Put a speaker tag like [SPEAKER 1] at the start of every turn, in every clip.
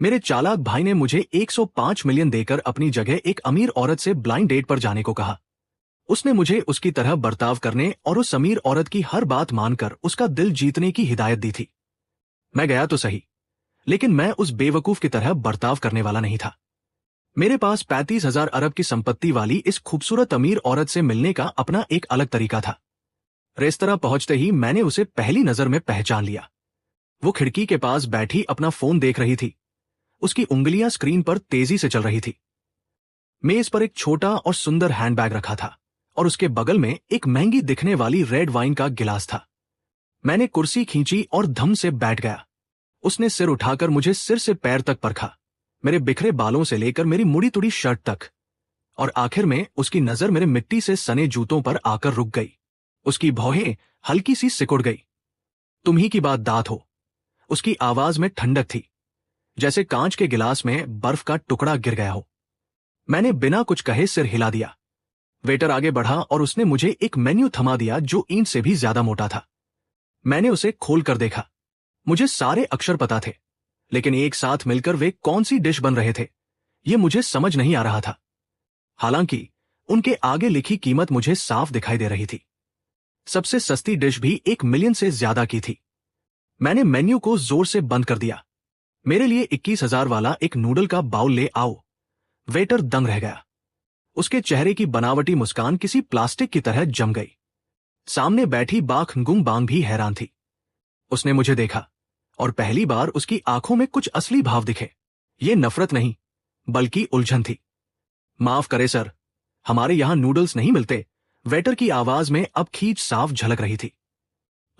[SPEAKER 1] मेरे चालाक भाई ने मुझे 105 मिलियन देकर अपनी जगह एक अमीर औरत से ब्लाइंड डेट पर जाने को कहा। उसने मुझे उसकी तरह बर्ताव करने और उस अमीर औरत की हर बात मानकर उसका दिल जीतने की हिदायत दी थी। मैं गया तो सही, लेकिन मैं उस बेवकूफ की तरह बर्ताव करने वाला नहीं था। मेरे पास 35,000 अरब की संपत्ति वाली इस खूबसूरत अमीर औरत से मिलने का अपना एक अलग तरीका था। रेस्तरां पहुंचते ही मैंने उसे पहली नजर में पहचान लिया। वो खिड़की के पास बैठी अपना फोन देख रही थी। उसकी उंगलियां स्क्रीन पर तेजी से चल रही थी। मेज पर एक छोटा और सुंदर हैंडबैग रखा था और उसके बगल में एक महंगी दिखने वाली रेड वाइन का गिलास था। मैंने कुर्सी खींची और धम से बैठ गया। उसने सिर उठाकर मुझे सिर से पैर तक परखा, मेरे बिखरे बालों से लेकर मेरी मुड़ी तुड़ी शर्ट तक, और आखिर में उसकी नजर मेरे मिट्टी से सने जूतों पर आकर रुक गई। उसकी भौहें हल्की सी सिकुड़ गई। तुम्ही की बात दात हो। उसकी आवाज में ठंडक थी, जैसे कांच के गिलास में बर्फ का टुकड़ा गिर गया हो। मैंने बिना कुछ कहे सिर हिला दिया। वेटर आगे बढ़ा और उसने मुझे एक मेन्यू थमा दिया जो ईंट से भी ज्यादा मोटा था। मैंने उसे खोल कर देखा। मुझे सारे अक्षर पता थे, लेकिन एक साथ मिलकर वे कौन सी डिश बन रहे थे, ये मुझे समझ नहीं आ रहा था। हालांकि उनके आगे लिखी कीमत मुझे साफ दिखाई दे रही थी। सबसे सस्ती डिश भी 1 मिलियन से ज्यादा की थी। मैंने मेन्यू को जोर से बंद कर दिया। मेरे लिए 21,000 वाला एक नूडल का बाउल ले आओ। वेटर दंग रह गया। उसके चेहरे की बनावटी मुस्कान किसी प्लास्टिक की तरह जम गई। सामने बैठी बाख गुंग बांग भी हैरान थी। उसने मुझे देखा और पहली बार उसकी आंखों में कुछ असली भाव दिखे। ये नफरत नहीं, बल्कि उलझन थी। माफ करे सर, हमारे यहां नूडल्स नहीं मिलते। वेटर की आवाज में अब खींच साफ झलक रही थी।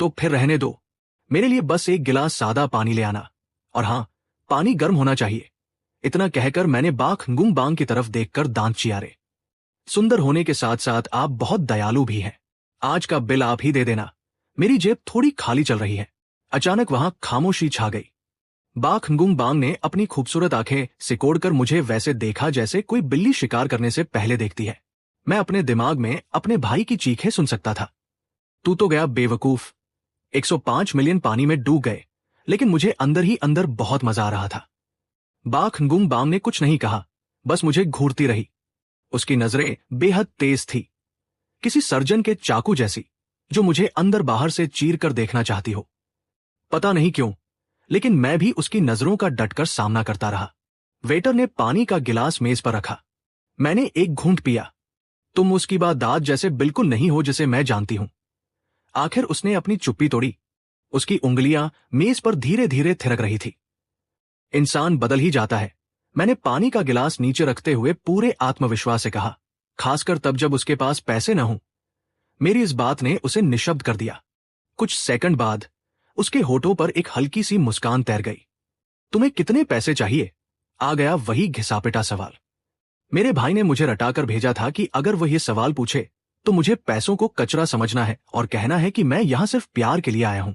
[SPEAKER 1] तो फिर रहने दो। मेरे लिए बस एक गिलास सादा पानी ले आना, और हां, पानी गर्म होना चाहिए। इतना कहकर मैंने बाख गुंग बांग की तरफ देखकर दांत चियारे। सुंदर होने के साथ साथ आप बहुत दयालु भी हैं। आज का बिल आप ही दे देना। मेरी जेब थोड़ी खाली चल रही है। अचानक वहां खामोशी छा गई। बाख गुंग बांग ने अपनी खूबसूरत आंखें सिकोड़कर मुझे वैसे देखा जैसे कोई बिल्ली शिकार करने से पहले देखती है। मैं अपने दिमाग में अपने भाई की चीखें सुन सकता था। तू तो गया बेवकूफ। 105 मिलियन पानी में डूब गए, लेकिन मुझे अंदर ही अंदर बहुत मजा आ रहा था। बाख गुंग बांग ने कुछ नहीं कहा, बस मुझे घूरती रही। उसकी नजरें बेहद तेज थी, किसी सर्जन के चाकू जैसी, जो मुझे अंदर बाहर से चीर कर देखना चाहती हो। पता नहीं क्यों, लेकिन मैं भी उसकी नजरों का डटकर सामना करता रहा। वेटर ने पानी का गिलास मेज पर रखा। मैंने एक घूंट पिया। तुम उसकी बात दाद जैसे बिल्कुल नहीं हो जिसे मैं जानती हूं। आखिर उसने अपनी चुप्पी तोड़ी। उसकी उंगलियां मेज पर धीरे धीरे थिरक रही थी। इंसान बदल ही जाता है, मैंने पानी का गिलास नीचे रखते हुए पूरे आत्मविश्वास से कहा, खासकर तब जब उसके पास पैसे न हों। मेरी इस बात ने उसे निशब्द कर दिया। कुछ सेकंड बाद उसके होठों पर एक हल्की सी मुस्कान तैर गई। तुम्हें कितने पैसे चाहिए? आ गया वही घिसापिटा सवाल। मेरे भाई ने मुझे रटाकर भेजा था कि अगर वह ये सवाल पूछे तो मुझे पैसों को कचरा समझना है और कहना है कि मैं यहां सिर्फ प्यार के लिए आया हूं।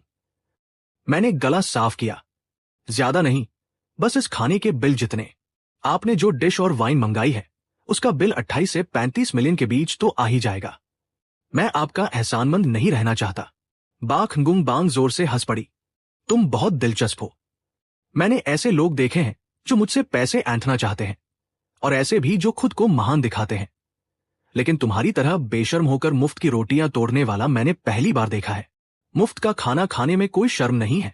[SPEAKER 1] मैंने गला साफ किया। ज्यादा नहीं, बस इस खाने के बिल जितने। आपने जो डिश और वाइन मंगाई है, उसका बिल 28 से 35 मिलियन के बीच तो आ ही जाएगा। मैं आपका एहसानमंद नहीं रहना चाहता। बाख गुंग बांग जोर से हंस पड़ी। तुम बहुत दिलचस्प हो। मैंने ऐसे लोग देखे हैं जो मुझसे पैसे ऐंठना चाहते हैं, और ऐसे भी जो खुद को महान दिखाते हैं, लेकिन तुम्हारी तरह बेशर्म होकर मुफ्त की रोटियां तोड़ने वाला मैंने पहली बार देखा है। मुफ्त का खाना खाने में कोई शर्म नहीं है।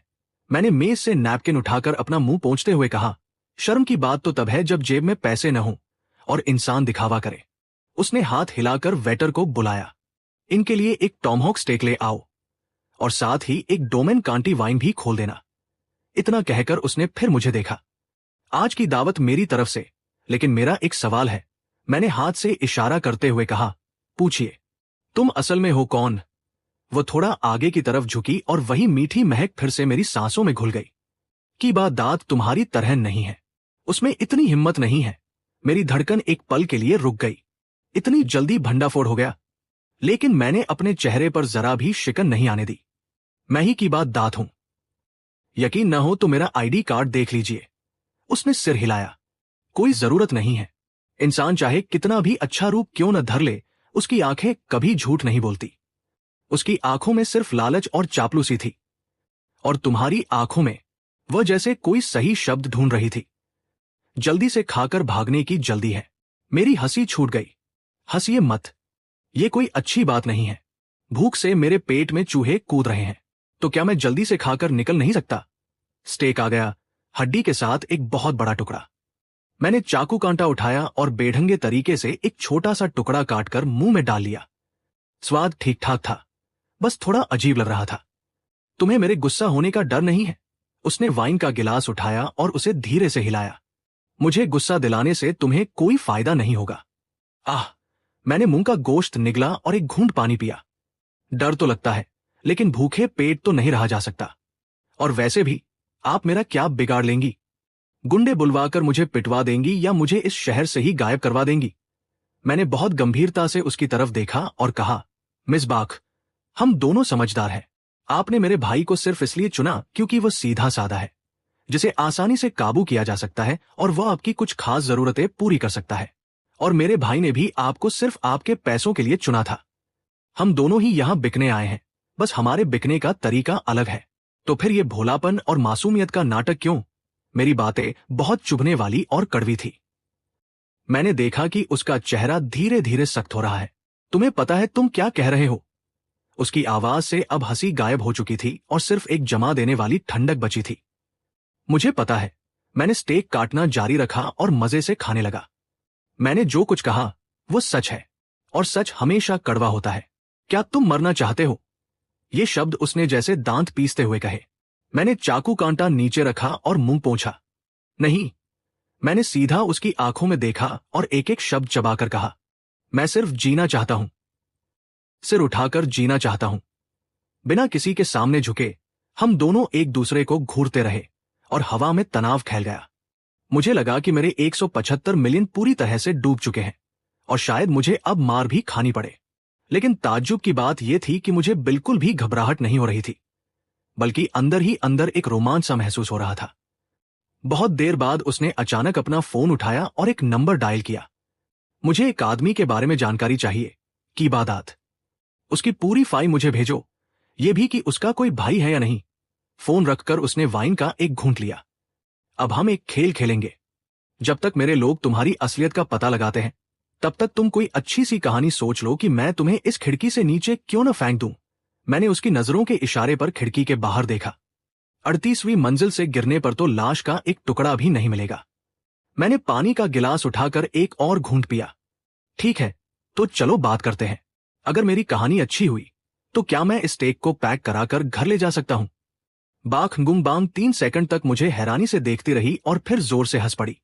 [SPEAKER 1] मैंने मेज से नैपकिन उठाकर अपना मुंह पोंछते हुए कहा, शर्म की बात तो तब है जब जेब में पैसे न हों और इंसान दिखावा करे। उसने हाथ हिलाकर वेटर को बुलाया। इनके लिए एक टॉमहॉक स्टेक ले आओ, और साथ ही एक डोमेन कांटी वाइन भी खोल देना। इतना कहकर उसने फिर मुझे देखा। आज की दावत मेरी तरफ से, लेकिन मेरा एक सवाल है। मैंने हाथ से इशारा करते हुए कहा, पूछिए। तुम असल में हो कौन? वो थोड़ा आगे की तरफ झुकी और वही मीठी महक फिर से मेरी सांसों में घुल गई। की बात दाद तुम्हारी तरह नहीं है। उसमें इतनी हिम्मत नहीं है। मेरी धड़कन एक पल के लिए रुक गई। इतनी जल्दी भंडाफोड़ हो गया? लेकिन मैंने अपने चेहरे पर जरा भी शिकन नहीं आने दी। मैं ही की बात दात हूं। यकीन न हो तो मेरा आईडी कार्ड देख लीजिए। उसने सिर हिलाया। कोई जरूरत नहीं है। इंसान चाहे कितना भी अच्छा रूप क्यों न धर ले, उसकी आंखें कभी झूठ नहीं बोलती। उसकी आंखों में सिर्फ लालच और चापलूसी थी, और तुम्हारी आंखों में वह जैसे कोई सही शब्द ढूंढ रही थी, जल्दी से खाकर भागने की जल्दी है। मेरी हंसी छूट गई। हंसिए मत, ये कोई अच्छी बात नहीं है। भूख से मेरे पेट में चूहे कूद रहे हैं, तो क्या मैं जल्दी से खाकर निकल नहीं सकता? स्टेक आ गया, हड्डी के साथ एक बहुत बड़ा टुकड़ा। मैंने चाकू कांटा उठाया और बेढंगे तरीके से एक छोटा सा टुकड़ा काटकर मुंह में डाल लिया। स्वाद ठीक ठाक था, बस थोड़ा अजीब लग रहा था। तुम्हें मेरे गुस्सा होने का डर नहीं है? उसने वाइन का गिलास उठाया और उसे धीरे से हिलाया। मुझे गुस्सा दिलाने से तुम्हें कोई फायदा नहीं होगा। आह! मैंने मुंह का गोश्त निगला और एक घूंट पानी पिया। डर तो लगता है, लेकिन भूखे पेट तो नहीं रहा जा सकता। और वैसे भी आप मेरा क्या बिगाड़ लेंगी? गुंडे बुलवाकर मुझे पिटवा देंगी या मुझे इस शहर से ही गायब करवा देंगी? मैंने बहुत गंभीरता से उसकी तरफ देखा और कहा, मिस बाख, हम दोनों समझदार हैं। आपने मेरे भाई को सिर्फ इसलिए चुना क्योंकि वह सीधा साधा है, जिसे आसानी से काबू किया जा सकता है और वह आपकी कुछ खास जरूरतें पूरी कर सकता है। और मेरे भाई ने भी आपको सिर्फ आपके पैसों के लिए चुना था। हम दोनों ही यहां बिकने आए हैं, बस हमारे बिकने का तरीका अलग है। तो फिर ये भोलापन और मासूमियत का नाटक क्यों? मेरी बातें बहुत चुभने वाली और कड़वी थी। मैंने देखा कि उसका चेहरा धीरे धीरे सख्त हो रहा है। तुम्हें पता है तुम क्या कह रहे हो? उसकी आवाज से अब हंसी गायब हो चुकी थी और सिर्फ एक जमा देने वाली ठंडक बची थी। मुझे पता है। मैंने स्टेक काटना जारी रखा और मजे से खाने लगा। मैंने जो कुछ कहा वो सच है, और सच हमेशा कड़वा होता है। क्या तुम मरना चाहते हो? ये शब्द उसने जैसे दांत पीसते हुए कहे। मैंने चाकू कांटा नीचे रखा और मुंह पोंछा। नहीं। मैंने सीधा उसकी आंखों में देखा और एक एक शब्द चबाकर कहा, मैं सिर्फ जीना चाहता हूं। सिर उठाकर जीना चाहता हूं। बिना किसी के सामने झुके हम दोनों एक दूसरे को घूरते रहे और हवा में तनाव फैल गया। मुझे लगा कि मेरे 175 मिलियन पूरी तरह से डूब चुके हैं और शायद मुझे अब मार भी खानी पड़े। लेकिन ताज्जुब की बात यह थी कि मुझे बिल्कुल भी घबराहट नहीं हो रही थी, बल्कि अंदर ही अंदर एक रोमांच सा महसूस हो रहा था। बहुत देर बाद उसने अचानक अपना फोन उठाया और एक नंबर डायल किया। मुझे एक आदमी के बारे में जानकारी चाहिए, की बात। उसकी पूरी फाइल मुझे भेजो, यह भी कि उसका कोई भाई है या नहीं। फोन रखकर उसने वाइन का एक घूंट लिया। अब हम एक खेल खेलेंगे। जब तक मेरे लोग तुम्हारी असलियत का पता लगाते हैं, तब तक तुम कोई अच्छी सी कहानी सोच लो कि मैं तुम्हें इस खिड़की से नीचे क्यों न फेंक दूं। मैंने उसकी नजरों के इशारे पर खिड़की के बाहर देखा। 38वीं मंजिल से गिरने पर तो लाश का एक टुकड़ा भी नहीं मिलेगा। मैंने पानी का गिलास उठाकर एक और घूंट पिया। ठीक है, तो चलो बात करते हैं। अगर मेरी कहानी अच्छी हुई तो क्या मैं इस स्टेक को पैक कराकर घर ले जा सकता हूं? बाख गुंगबांग 3 सेकंड तक मुझे हैरानी से देखती रही और फिर जोर से हंस पड़ी।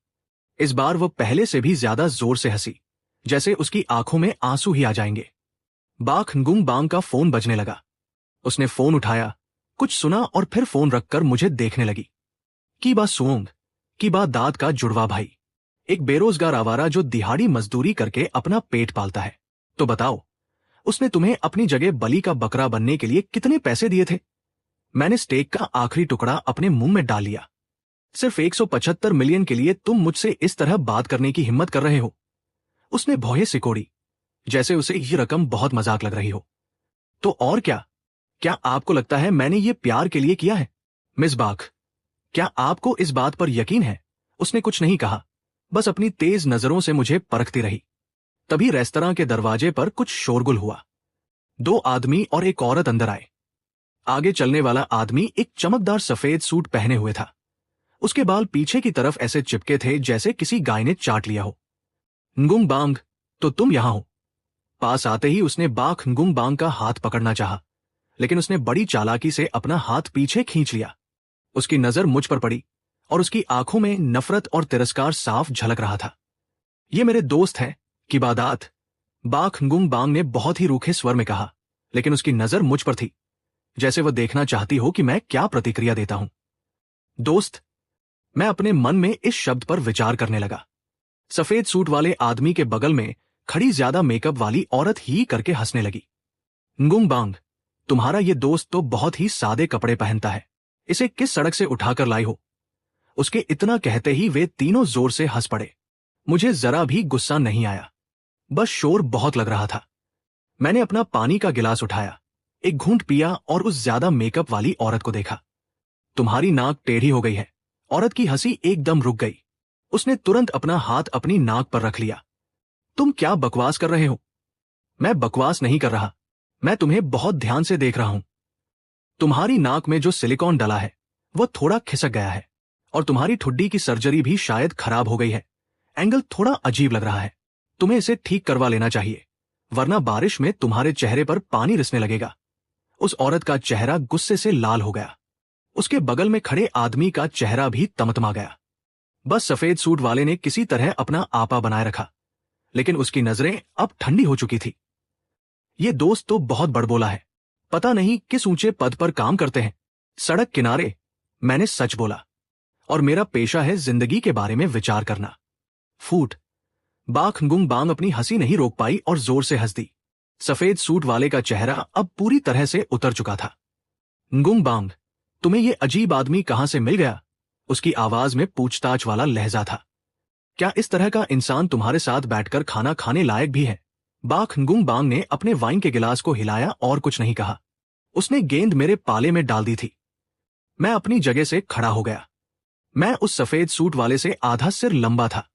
[SPEAKER 1] इस बार वह पहले से भी ज्यादा जोर से हंसी, जैसे उसकी आंखों में आंसू ही आ जाएंगे। बाख गुंगबांग का फोन बजने लगा। उसने फोन उठाया, कुछ सुना और फिर फोन रखकर मुझे देखने लगी। की बात सुओंग, की बात दाद का जुड़वा भाई, एक बेरोजगार आवारा जो दिहाड़ी मजदूरी करके अपना पेट पालता है। तो बताओ, उसने तुम्हें अपनी जगह बलि का बकरा बनने के लिए कितने पैसे दिए थे? मैंने स्टेक का आखिरी टुकड़ा अपने मुंह में डाल लिया। सिर्फ 175 मिलियन के लिए तुम मुझसे इस तरह बात करने की हिम्मत कर रहे हो? उसने भौहें सिकोड़ी, जैसे उसे ये रकम बहुत मजाक लग रही हो। तो और क्या? क्या आपको लगता है मैंने ये प्यार के लिए किया है? मिस बाख, क्या आपको इस बात पर यकीन है? उसने कुछ नहीं कहा, बस अपनी तेज नजरों से मुझे परखती रही। तभी रेस्तरां के दरवाजे पर कुछ शोरगुल हुआ। 2 आदमी और एक औरत अंदर आए। आगे चलने वाला आदमी एक चमकदार सफेद सूट पहने हुए था। उसके बाल पीछे की तरफ ऐसे चिपके थे जैसे किसी गाय ने चाट लिया हो। ngumbang, तो तुम यहां हो? पास आते ही उसने बाख ngumbang का हाथ पकड़ना चाहा, लेकिन उसने बड़ी चालाकी से अपना हाथ पीछे खींच लिया। उसकी नजर मुझ पर पड़ी और उसकी आंखों में नफरत और तिरस्कार साफ झलक रहा था। ये मेरे दोस्त हैं, की बात, बाख ngumbang ने बहुत ही रूखे स्वर में कहा, लेकिन उसकी नजर मुझ पर थी, जैसे वह देखना चाहती हो कि मैं क्या प्रतिक्रिया देता हूं। दोस्त, मैं अपने मन में इस शब्द पर विचार करने लगा। सफेद सूट वाले आदमी के बगल में खड़ी ज्यादा मेकअप वाली औरत ही करके हंसने लगी। ngumbang, तुम्हारा ये दोस्त तो बहुत ही सादे कपड़े पहनता है, इसे किस सड़क से उठाकर लाई हो? उसके इतना कहते ही वे तीनों जोर से हंस पड़े। मुझे जरा भी गुस्सा नहीं आया, बस शोर बहुत लग रहा था। मैंने अपना पानी का गिलास उठाया, एक घूंट पिया और उस ज्यादा मेकअप वाली औरत को देखा। तुम्हारी नाक टेढ़ी हो गई है। औरत की हंसी एकदम रुक गई। उसने तुरंत अपना हाथ अपनी नाक पर रख लिया। तुम क्या बकवास कर रहे हो? मैं बकवास नहीं कर रहा, मैं तुम्हें बहुत ध्यान से देख रहा हूं। तुम्हारी नाक में जो सिलिकॉन डला है वो थोड़ा खिसक गया है और तुम्हारी ठुड्डी की सर्जरी भी शायद खराब हो गई है। एंगल थोड़ा अजीब लग रहा है, तुम्हें इसे ठीक करवा लेना चाहिए, वरना बारिश में तुम्हारे चेहरे पर पानी रिसने लगेगा। उस औरत का चेहरा गुस्से से लाल हो गया। उसके बगल में खड़े आदमी का चेहरा भी तमतमा गया। बस सफेद सूट वाले ने किसी तरह अपना आपा बनाए रखा, लेकिन उसकी नजरें अब ठंडी हो चुकी थी। ये दोस्त तो बहुत बड़बोला है, पता नहीं किस ऊंचे पद पर काम करते हैं। सड़क किनारे, मैंने सच बोला, और मेरा पेशा है जिंदगी के बारे में विचार करना। फूट। बाख गुंग बांग अपनी हंसी नहीं रोक पाई और जोर से हंस दी। सफेद सूट वाले का चेहरा अब पूरी तरह से उतर चुका था। गुंग बांग, तुम्हें ये अजीब आदमी कहां से मिल गया? उसकी आवाज में पूछताछ वाला लहजा था। क्या इस तरह का इंसान तुम्हारे साथ बैठकर खाना खाने लायक भी है? बाख गुंग बांग ने अपने वाइन के गिलास को हिलाया और कुछ नहीं कहा। उसने गेंद मेरे पाले में डाल दी थी। मैं अपनी जगह से खड़ा हो गया। मैं उस सफेद सूट वाले से आधा सिर लंबा था।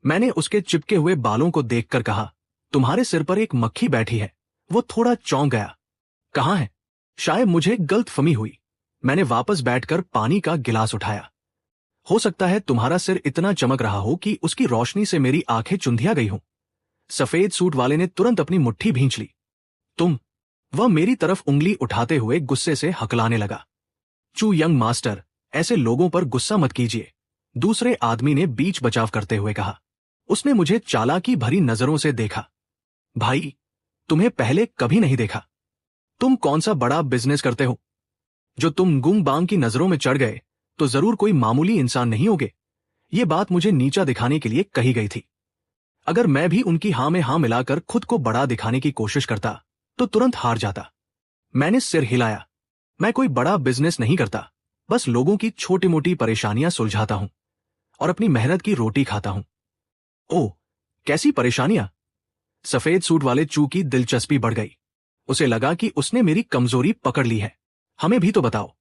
[SPEAKER 1] मैंने उसके चिपके हुए बालों को देखकर कहा, तुम्हारे सिर पर एक मक्खी बैठी है। वो थोड़ा चौंक गया। कहाँ है? शायद मुझे गलतफहमी हुई। मैंने वापस बैठकर पानी का गिलास उठाया। हो सकता है तुम्हारा सिर इतना चमक रहा हो कि उसकी रोशनी से मेरी आंखें चुंधिया गई हों। सफेद सूट वाले ने तुरंत अपनी मुट्ठी भींच ली। तुम? वह मेरी तरफ उंगली उठाते हुए गुस्से से हकलाने लगा। चू यंग मास्टर, ऐसे लोगों पर गुस्सा मत कीजिए, दूसरे आदमी ने बीच बचाव करते हुए कहा। उसने मुझे चालाकी भरी नजरों से देखा। भाई, तुम्हें पहले कभी नहीं देखा। तुम कौन सा बड़ा बिजनेस करते हो जो तुम गुंग बांग की नजरों में चढ़ गए तो जरूर कोई मामूली इंसान नहीं होगे। ये बात मुझे नीचा दिखाने के लिए कही गई थी। अगर मैं भी उनकी हां में हां मिलाकर खुद को बड़ा दिखाने की कोशिश करता तो तुरंत हार जाता। मैंने सिर हिलाया। मैं कोई बड़ा बिजनेस नहीं करता, बस लोगों की छोटी मोटी परेशानियां सुलझाता हूं और अपनी मेहनत की रोटी खाता हूं। ओह, कैसी परेशानियां? सफेद सूट वाले चू की दिलचस्पी बढ़ गई। उसे लगा कि उसने मेरी कमजोरी पकड़ ली है। हमें भी तो बताओ,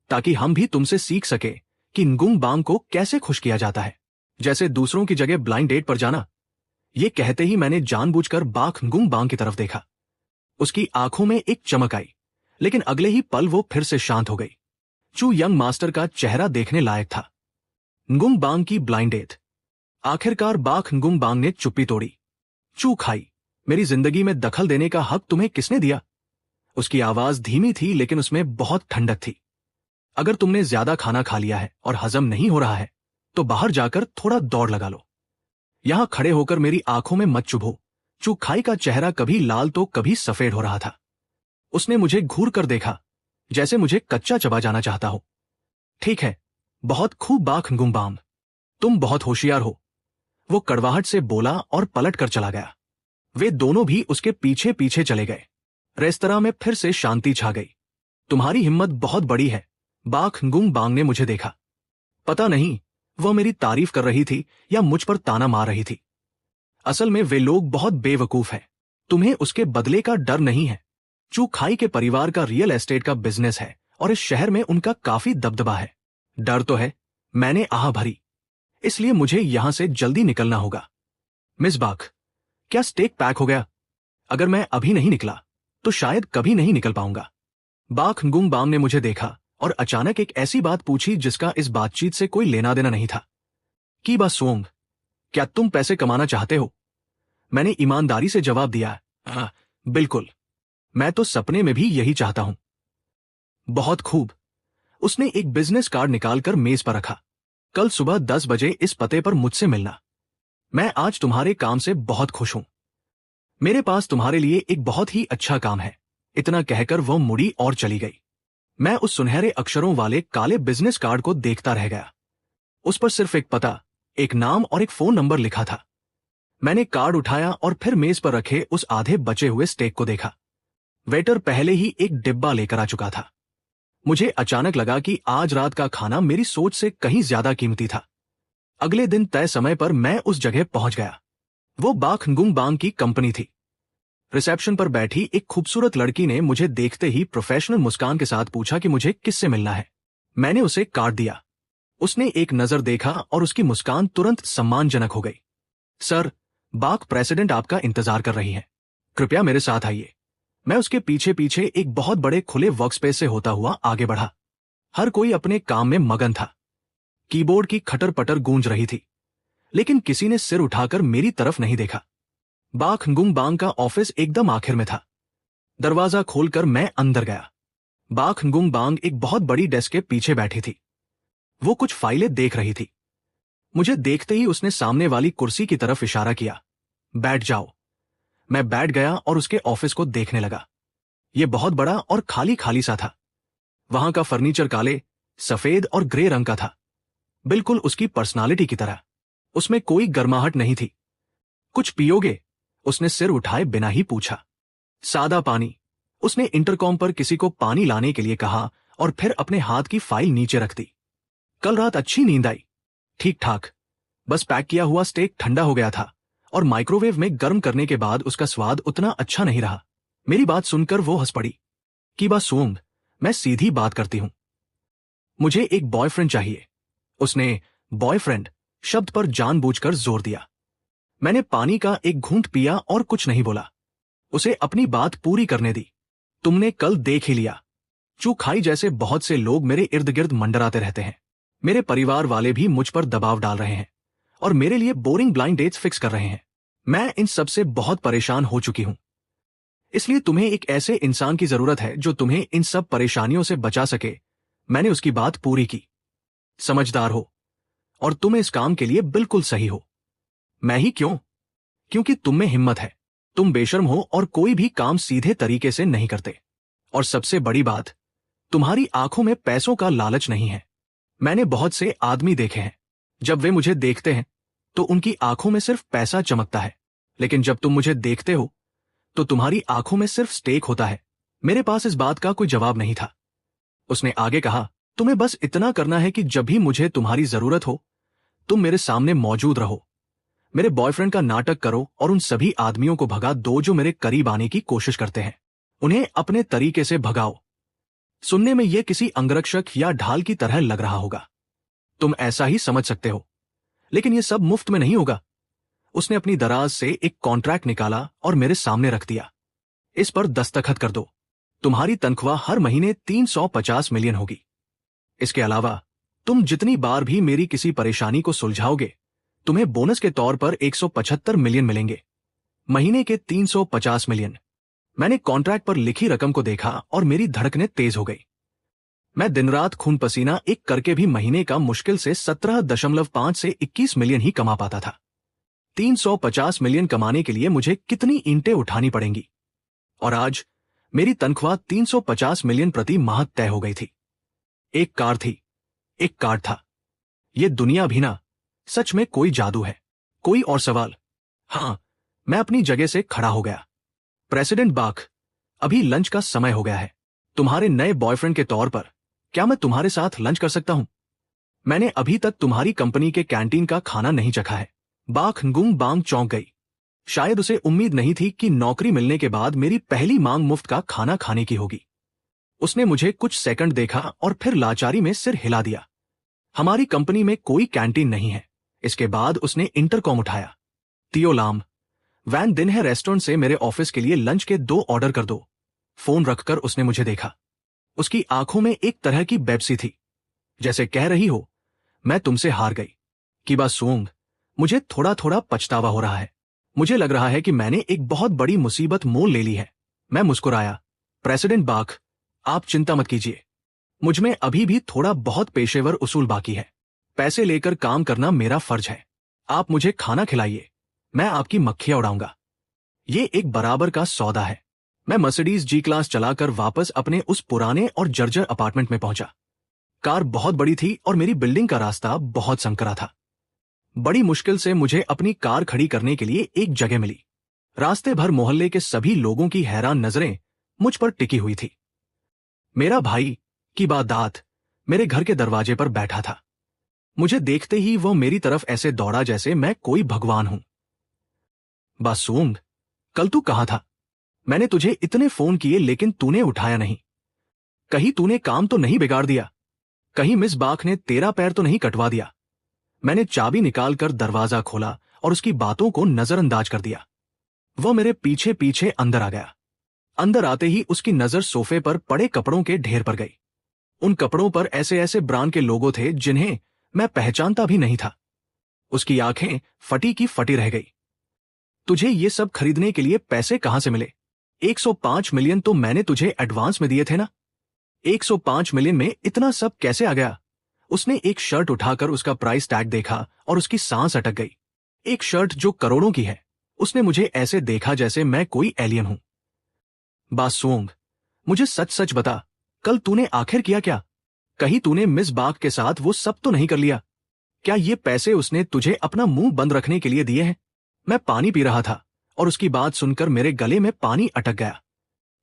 [SPEAKER 1] ताकि हम भी तुमसे सीख सके कि गुंग बांग को कैसे खुश किया जाता है, जैसे दूसरों की जगह ब्लाइंड डेट पर जाना। ये कहते ही मैंने जानबूझकर बाख गुंग बांग की तरफ देखा। उसकी आंखों में एक चमक आई, लेकिन अगले ही पल वो फिर से शांत हो गई। चू यंग मास्टर का चेहरा देखने लायक था। गुंग बांग की ब्लाइंड डेट। आखिरकार बाख गुंग बांग ने चुप्पी तोड़ी। चू खाई, मेरी जिंदगी में दखल देने का हक तुम्हें किसने दिया? उसकी आवाज धीमी थी, लेकिन उसमें बहुत ठंडक थी। अगर तुमने ज्यादा खाना खा लिया है और हजम नहीं हो रहा है तो बाहर जाकर थोड़ा दौड़ लगा लो। यहां खड़े होकर मेरी आंखों में मत चुभो। चू खाई का चेहरा कभी लाल तो कभी सफेद हो रहा था। उसने मुझे घूर कर देखा, जैसे मुझे कच्चा चबा जाना चाहता हो। ठीक है, बहुत खूब बाख गुंग बांग, तुम बहुत होशियार हो। वो कड़वाहट से बोला और पलट कर चला गया। वे दोनों भी उसके पीछे पीछे चले गए। रेस्तरां में फिर से शांति छा गई। तुम्हारी हिम्मत बहुत बड़ी है, बाख गुंग बांग ने मुझे देखा। पता नहीं वह मेरी तारीफ कर रही थी या मुझ पर ताना मार रही थी। असल में वे लोग बहुत बेवकूफ हैं। तुम्हें उसके बदले का डर नहीं है। चू खाई के परिवार का रियल एस्टेट का बिजनेस है और इस शहर में उनका काफी दबदबा है। डर तो है, मैंने आह भरी, इसलिए मुझे यहां से जल्दी निकलना होगा। मिस बाख, क्या स्टेक पैक हो गया? अगर मैं अभी नहीं निकला तो शायद कभी नहीं निकल पाऊंगा। बाख गुंग बांग ने मुझे देखा और अचानक एक ऐसी बात पूछी जिसका इस बातचीत से कोई लेना देना नहीं था। की बा सोंग, क्या तुम पैसे कमाना चाहते हो? मैंने ईमानदारी से जवाब दिया, हाँ, बिल्कुल, मैं तो सपने में भी यही चाहता हूं। बहुत खूब। उसने एक बिजनेस कार्ड निकालकर मेज पर रखा। कल सुबह 10 बजे इस पते पर मुझसे मिलना। मैं आज तुम्हारे काम से बहुत खुश हूं। मेरे पास तुम्हारे लिए एक बहुत ही अच्छा काम है। इतना कहकर वह मुड़ी और चली गई। मैं उस सुनहरे अक्षरों वाले काले बिजनेस कार्ड को देखता रह गया। उस पर सिर्फ एक पता, एक नाम और एक फोन नंबर लिखा था। मैंने कार्ड उठाया और फिर मेज पर रखे उस आधे बचे हुए स्टेक को देखा। वेटर पहले ही एक डिब्बा लेकर आ चुका था। मुझे अचानक लगा कि आज रात का खाना मेरी सोच से कहीं ज्यादा कीमती था। अगले दिन तय समय पर मैं उस जगह पहुंच गया। वो बाख गुंग बांग की कंपनी थी। रिसेप्शन पर बैठी एक खूबसूरत लड़की ने मुझे देखते ही प्रोफेशनल मुस्कान के साथ पूछा कि मुझे किससे मिलना है। मैंने उसे कार्ड दिया। उसने एक नजर देखा और उसकी मुस्कान तुरंत सम्मानजनक हो गई। सर, बाक प्रेसिडेंट आपका इंतजार कर रही है, कृपया मेरे साथ आइए। मैं उसके पीछे पीछे एक बहुत बड़े खुले वर्कस्पेस से होता हुआ आगे बढ़ा। हर कोई अपने काम में मगन था। कीबोर्ड की खटर पटर गूंज रही थी, लेकिन किसी ने सिर उठाकर मेरी तरफ नहीं देखा। बाक गुंग बांग का ऑफिस एकदम आखिर में था। दरवाजा खोलकर मैं अंदर गया। बाक गुंग बांग एक बहुत बड़ी डेस्क के पीछे बैठी थी। वो कुछ फाइलें देख रही थी। मुझे देखते ही उसने सामने वाली कुर्सी की तरफ इशारा किया। बैठ जाओ। मैं बैठ गया और उसके ऑफिस को देखने लगा। यह बहुत बड़ा और खाली खाली सा था। वहां का फर्नीचर काले, सफेद और ग्रे रंग का था, बिल्कुल उसकी पर्सनालिटी की तरह। उसमें कोई गर्माहट नहीं थी। कुछ पियोगे? उसने सिर उठाए बिना ही पूछा। सादा पानी। उसने इंटरकॉम पर किसी को पानी लाने के लिए कहा और फिर अपने हाथ की फाइल नीचे रख दी। कल रात अच्छी नींद आई? ठीक ठाक, बस पैक किया हुआ स्टेक ठंडा हो गया था और माइक्रोवेव में गर्म करने के बाद उसका स्वाद उतना अच्छा नहीं रहा। मेरी बात सुनकर वो हंस पड़ी। की बात सूंग, मैं सीधी बात करती हूं। मुझे एक बॉयफ्रेंड चाहिए। उसने बॉयफ्रेंड शब्द पर जानबूझकर जोर दिया। मैंने पानी का एक घूंट पिया और कुछ नहीं बोला। उसे अपनी बात पूरी करने दी। तुमने कल देख ही लिया, चूखाई जैसे बहुत से लोग मेरे इर्द गिर्द मंडराते रहते हैं। मेरे परिवार वाले भी मुझ पर दबाव डाल रहे हैं और मेरे लिए बोरिंग ब्लाइंड डेट्स फिक्स कर रहे हैं। मैं इन सब से बहुत परेशान हो चुकी हूं। इसलिए तुम्हें एक ऐसे इंसान की जरूरत है जो तुम्हें इन सब परेशानियों से बचा सके। मैंने उसकी बात पूरी की। समझदार हो और तुम इस काम के लिए बिल्कुल सही हो। मैं ही क्यों? क्योंकि तुम में हिम्मत है। तुम बेशर्म हो और कोई भी काम सीधे तरीके से नहीं करते। और सबसे बड़ी बात, तुम्हारी आंखों में पैसों का लालच नहीं है। मैंने बहुत से आदमी देखे हैं, जब वे मुझे देखते हैं तो उनकी आंखों में सिर्फ पैसा चमकता है, लेकिन जब तुम मुझे देखते हो तो तुम्हारी आंखों में सिर्फ स्टेक होता है। मेरे पास इस बात का कोई जवाब नहीं था। उसने आगे कहा, तुम्हें बस इतना करना है कि जब भी मुझे तुम्हारी जरूरत हो तुम मेरे सामने मौजूद रहो। मेरे बॉयफ्रेंड का नाटक करो और उन सभी आदमियों को भगा दो जो मेरे करीब आने की कोशिश करते हैं। उन्हें अपने तरीके से भगाओ। सुनने में यह किसी अंगरक्षक या ढाल की तरह लग रहा होगा, तुम ऐसा ही समझ सकते हो, लेकिन यह सब मुफ्त में नहीं होगा। उसने अपनी दराज से एक कॉन्ट्रैक्ट निकाला और मेरे सामने रख दिया। इस पर दस्तखत कर दो। तुम्हारी तनख्वाह हर महीने 350 मिलियन होगी। इसके अलावा तुम जितनी बार भी मेरी किसी परेशानी को सुलझाओगे तुम्हें बोनस के तौर पर 175 मिलियन मिलेंगे। महीने के 350 मिलियन। मैंने कॉन्ट्रैक्ट पर लिखी रकम को देखा और मेरी धड़कनें तेज हो गई। मैं दिन रात खून पसीना एक करके भी महीने का मुश्किल से 17.5 से 21 मिलियन ही कमा पाता था। 350 मिलियन कमाने के लिए मुझे कितनी ईंटें उठानी पड़ेंगी? और आज मेरी तनख्वाह 350 मिलियन प्रति माह तय हो गई थी। एक कार थी, एक कार्ड था। यह दुनिया भी ना, सच में कोई जादू है। कोई और सवाल? हां, मैं अपनी जगह से खड़ा हो गया। प्रेसिडेंट बाक, अभी लंच का समय हो गया है। तुम्हारे नए बॉयफ्रेंड के तौर पर क्या मैं तुम्हारे साथ लंच कर सकता हूं? मैंने अभी तक तुम्हारी कंपनी के कैंटीन का खाना नहीं चखा है। बाक गुंग बांग चौंक गई। शायद उसे उम्मीद नहीं थी कि नौकरी मिलने के बाद मेरी पहली मांग मुफ्त का खाना खाने की होगी। उसने मुझे कुछ सेकंड देखा और फिर लाचारी में सिर हिला दिया। हमारी कंपनी में कोई कैंटीन नहीं है। इसके बाद उसने इंटरकॉम उठाया। तियो लाम, वैन दिन है रेस्टोरेंट से मेरे ऑफिस के लिए लंच के 2 ऑर्डर कर दो। फोन रखकर उसने मुझे देखा। उसकी आंखों में एक तरह की बेब्सी थी, जैसे कह रही हो मैं तुमसे हार गई। की बात सूंग, मुझे थोड़ा थोड़ा पछतावा हो रहा है। मुझे लग रहा है कि मैंने एक बहुत बड़ी मुसीबत मोल ले ली है। मैं मुस्कुराया। प्रेसिडेंट बाक, आप चिंता मत कीजिए। मुझमें अभी भी थोड़ा बहुत पेशेवर उसूल बाकी है। पैसे लेकर काम करना मेरा फर्ज है। आप मुझे खाना खिलाइए, मैं आपकी मक्खियां उड़ाऊंगा। ये एक बराबर का सौदा है। मैं मर्सिडीज जी क्लास चलाकर वापस अपने उस पुराने और जर्जर अपार्टमेंट में पहुंचा। कार बहुत बड़ी थी और मेरी बिल्डिंग का रास्ता बहुत संकरा था। बड़ी मुश्किल से मुझे अपनी कार खड़ी करने के लिए एक जगह मिली। रास्ते भर मोहल्ले के सभी लोगों की हैरान नजरें मुझ पर टिकी हुई थी। मेरा भाई की बात मेरे घर के दरवाजे पर बैठा था। मुझे देखते ही वो मेरी तरफ ऐसे दौड़ा जैसे मैं कोई भगवान हूं। बासूंग, कल तू कहाँ था? मैंने तुझे इतने फोन किए लेकिन तूने उठाया नहीं। कहीं तूने काम तो नहीं बिगाड़ दिया? कहीं मिस बाख ने तेरा पैर तो नहीं कटवा दिया? मैंने चाबी निकालकर दरवाजा खोला और उसकी बातों को नजरअंदाज कर दिया। वो मेरे पीछे पीछे अंदर आ गया। अंदर आते ही उसकी नजर सोफे पर पड़े कपड़ों के ढेर पर गई। उन कपड़ों पर ऐसे ऐसे ब्रांड के लोगो थे जिन्हें मैं पहचानता भी नहीं था। उसकी आंखें फटी की फटी रह गई। तुझे ये सब खरीदने के लिए पैसे कहां से मिले? 105 मिलियन तो मैंने तुझे एडवांस में दिए थे ना। 105 मिलियन में इतना सब कैसे आ गया? उसने एक शर्ट उठाकर उसका प्राइस टैग देखा और उसकी सांस अटक गई। एक शर्ट जो करोड़ों की है। उसने मुझे ऐसे देखा जैसे मैं कोई एलियन हूं। बासुओंग, मुझे सच सच बता, कल तूने आखिर किया क्या? कहीं तूने मिस बाग के साथ वो सब तो नहीं कर लिया? क्या ये पैसे उसने तुझे अपना मुंह बंद रखने के लिए दिए हैं? मैं पानी पी रहा था और उसकी बात सुनकर मेरे गले में पानी अटक गया।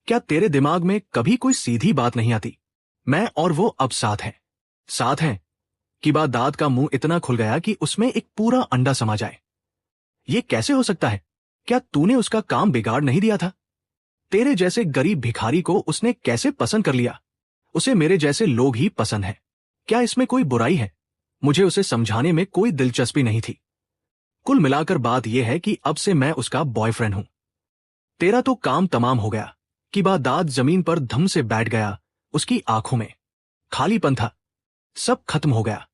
[SPEAKER 1] क्या तेरे दिमाग में कभी कोई सीधी बात नहीं आती? मैं और वो अब साथ हैं। साथ हैं? की बात दाद का मुंह इतना खुल गया कि उसमें एक पूरा अंडा समा जाए। ये कैसे हो सकता है? क्या तूने उसका काम बिगाड़ नहीं दिया था? तेरे जैसे गरीब भिखारी को उसने कैसे पसंद कर लिया? उसे मेरे जैसे लोग ही पसंद हैं। क्या इसमें कोई बुराई है? मुझे उसे समझाने में कोई दिलचस्पी नहीं थी। कुल मिलाकर बात यह है कि अब से मैं उसका बॉयफ्रेंड हूं। तेरा तो काम तमाम हो गया। की बात दाद जमीन पर धम से बैठ गया। उसकी आंखों में खालीपन था। सब खत्म हो गया।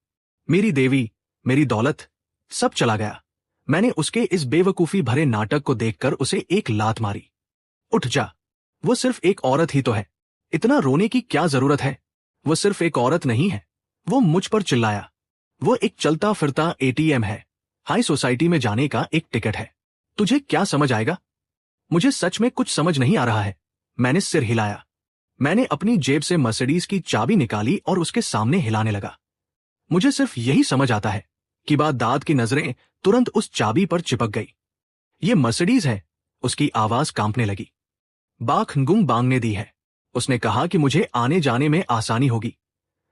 [SPEAKER 1] मेरी देवी, मेरी दौलत, सब चला गया। मैंने उसके इस बेवकूफी भरे नाटक को देखकर उसे एक लात मारी। उठ जा, वो सिर्फ एक औरत ही तो है। इतना रोने की क्या जरूरत है? वो सिर्फ एक औरत नहीं है। वो मुझ पर चिल्लाया। वो एक चलता फिरता एटीएम है। हाई सोसाइटी में जाने का एक टिकट है। तुझे क्या समझ आएगा? मुझे सच में कुछ समझ नहीं आ रहा है। मैंने सिर हिलाया। मैंने अपनी जेब से मर्सिडीज की चाबी निकाली और उसके सामने हिलाने लगा। मुझे सिर्फ यही समझ आता है। कि बात दाद की नजरें तुरंत उस चाबी पर चिपक गई। ये मर्सिडीज है। उसकी आवाज कांपने लगी। बाख गुंग बांग ने दी है। उसने कहा कि मुझे आने जाने में आसानी होगी।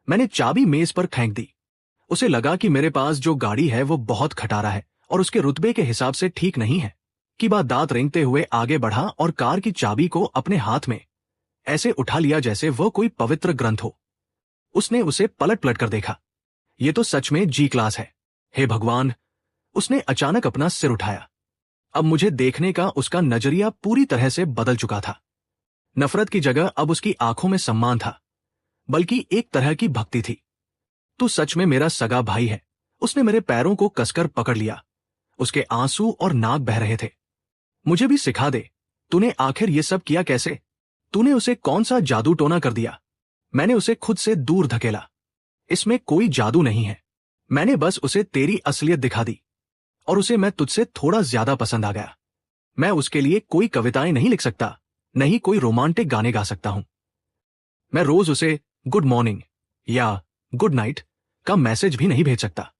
[SPEAKER 1] मैंने चाबी मेज पर फेंक दी। उसे लगा कि मेरे पास जो गाड़ी है वो बहुत खटारा है और उसके रुतबे के हिसाब से ठीक नहीं है। कि बात दांत रेंगते हुए आगे बढ़ा और कार की चाबी को अपने हाथ में ऐसे उठा लिया जैसे वह कोई पवित्र ग्रंथ हो। उसने उसे पलट पलट कर देखा। ये तो सच में जी क्लास है। हे भगवान! उसने अचानक अपना सिर उठाया। अब मुझे देखने का उसका नजरिया पूरी तरह से बदल चुका था। नफरत की जगह अब उसकी आंखों में सम्मान था, बल्कि एक तरह की भक्ति थी। तू सच में मेरा सगा भाई है। उसने मेरे पैरों को कसकर पकड़ लिया। उसके आंसू और नाक बह रहे थे। मुझे भी सिखा दे, तूने आखिर ये सब किया कैसे? तूने उसे कौन सा जादू टोना कर दिया? मैंने उसे खुद से दूर धकेला। इसमें कोई जादू नहीं है। मैंने बस उसे तेरी असलियत दिखा दी और उसे मैं तुझसे थोड़ा ज्यादा पसंद आ गया। मैं उसके लिए कोई कविताएं नहीं लिख सकता, नहीं कोई रोमांटिक गाने गा सकता हूं। मैं रोज उसे गुड मॉर्निंग या गुड नाइट का मैसेज भी नहीं भेज सकता।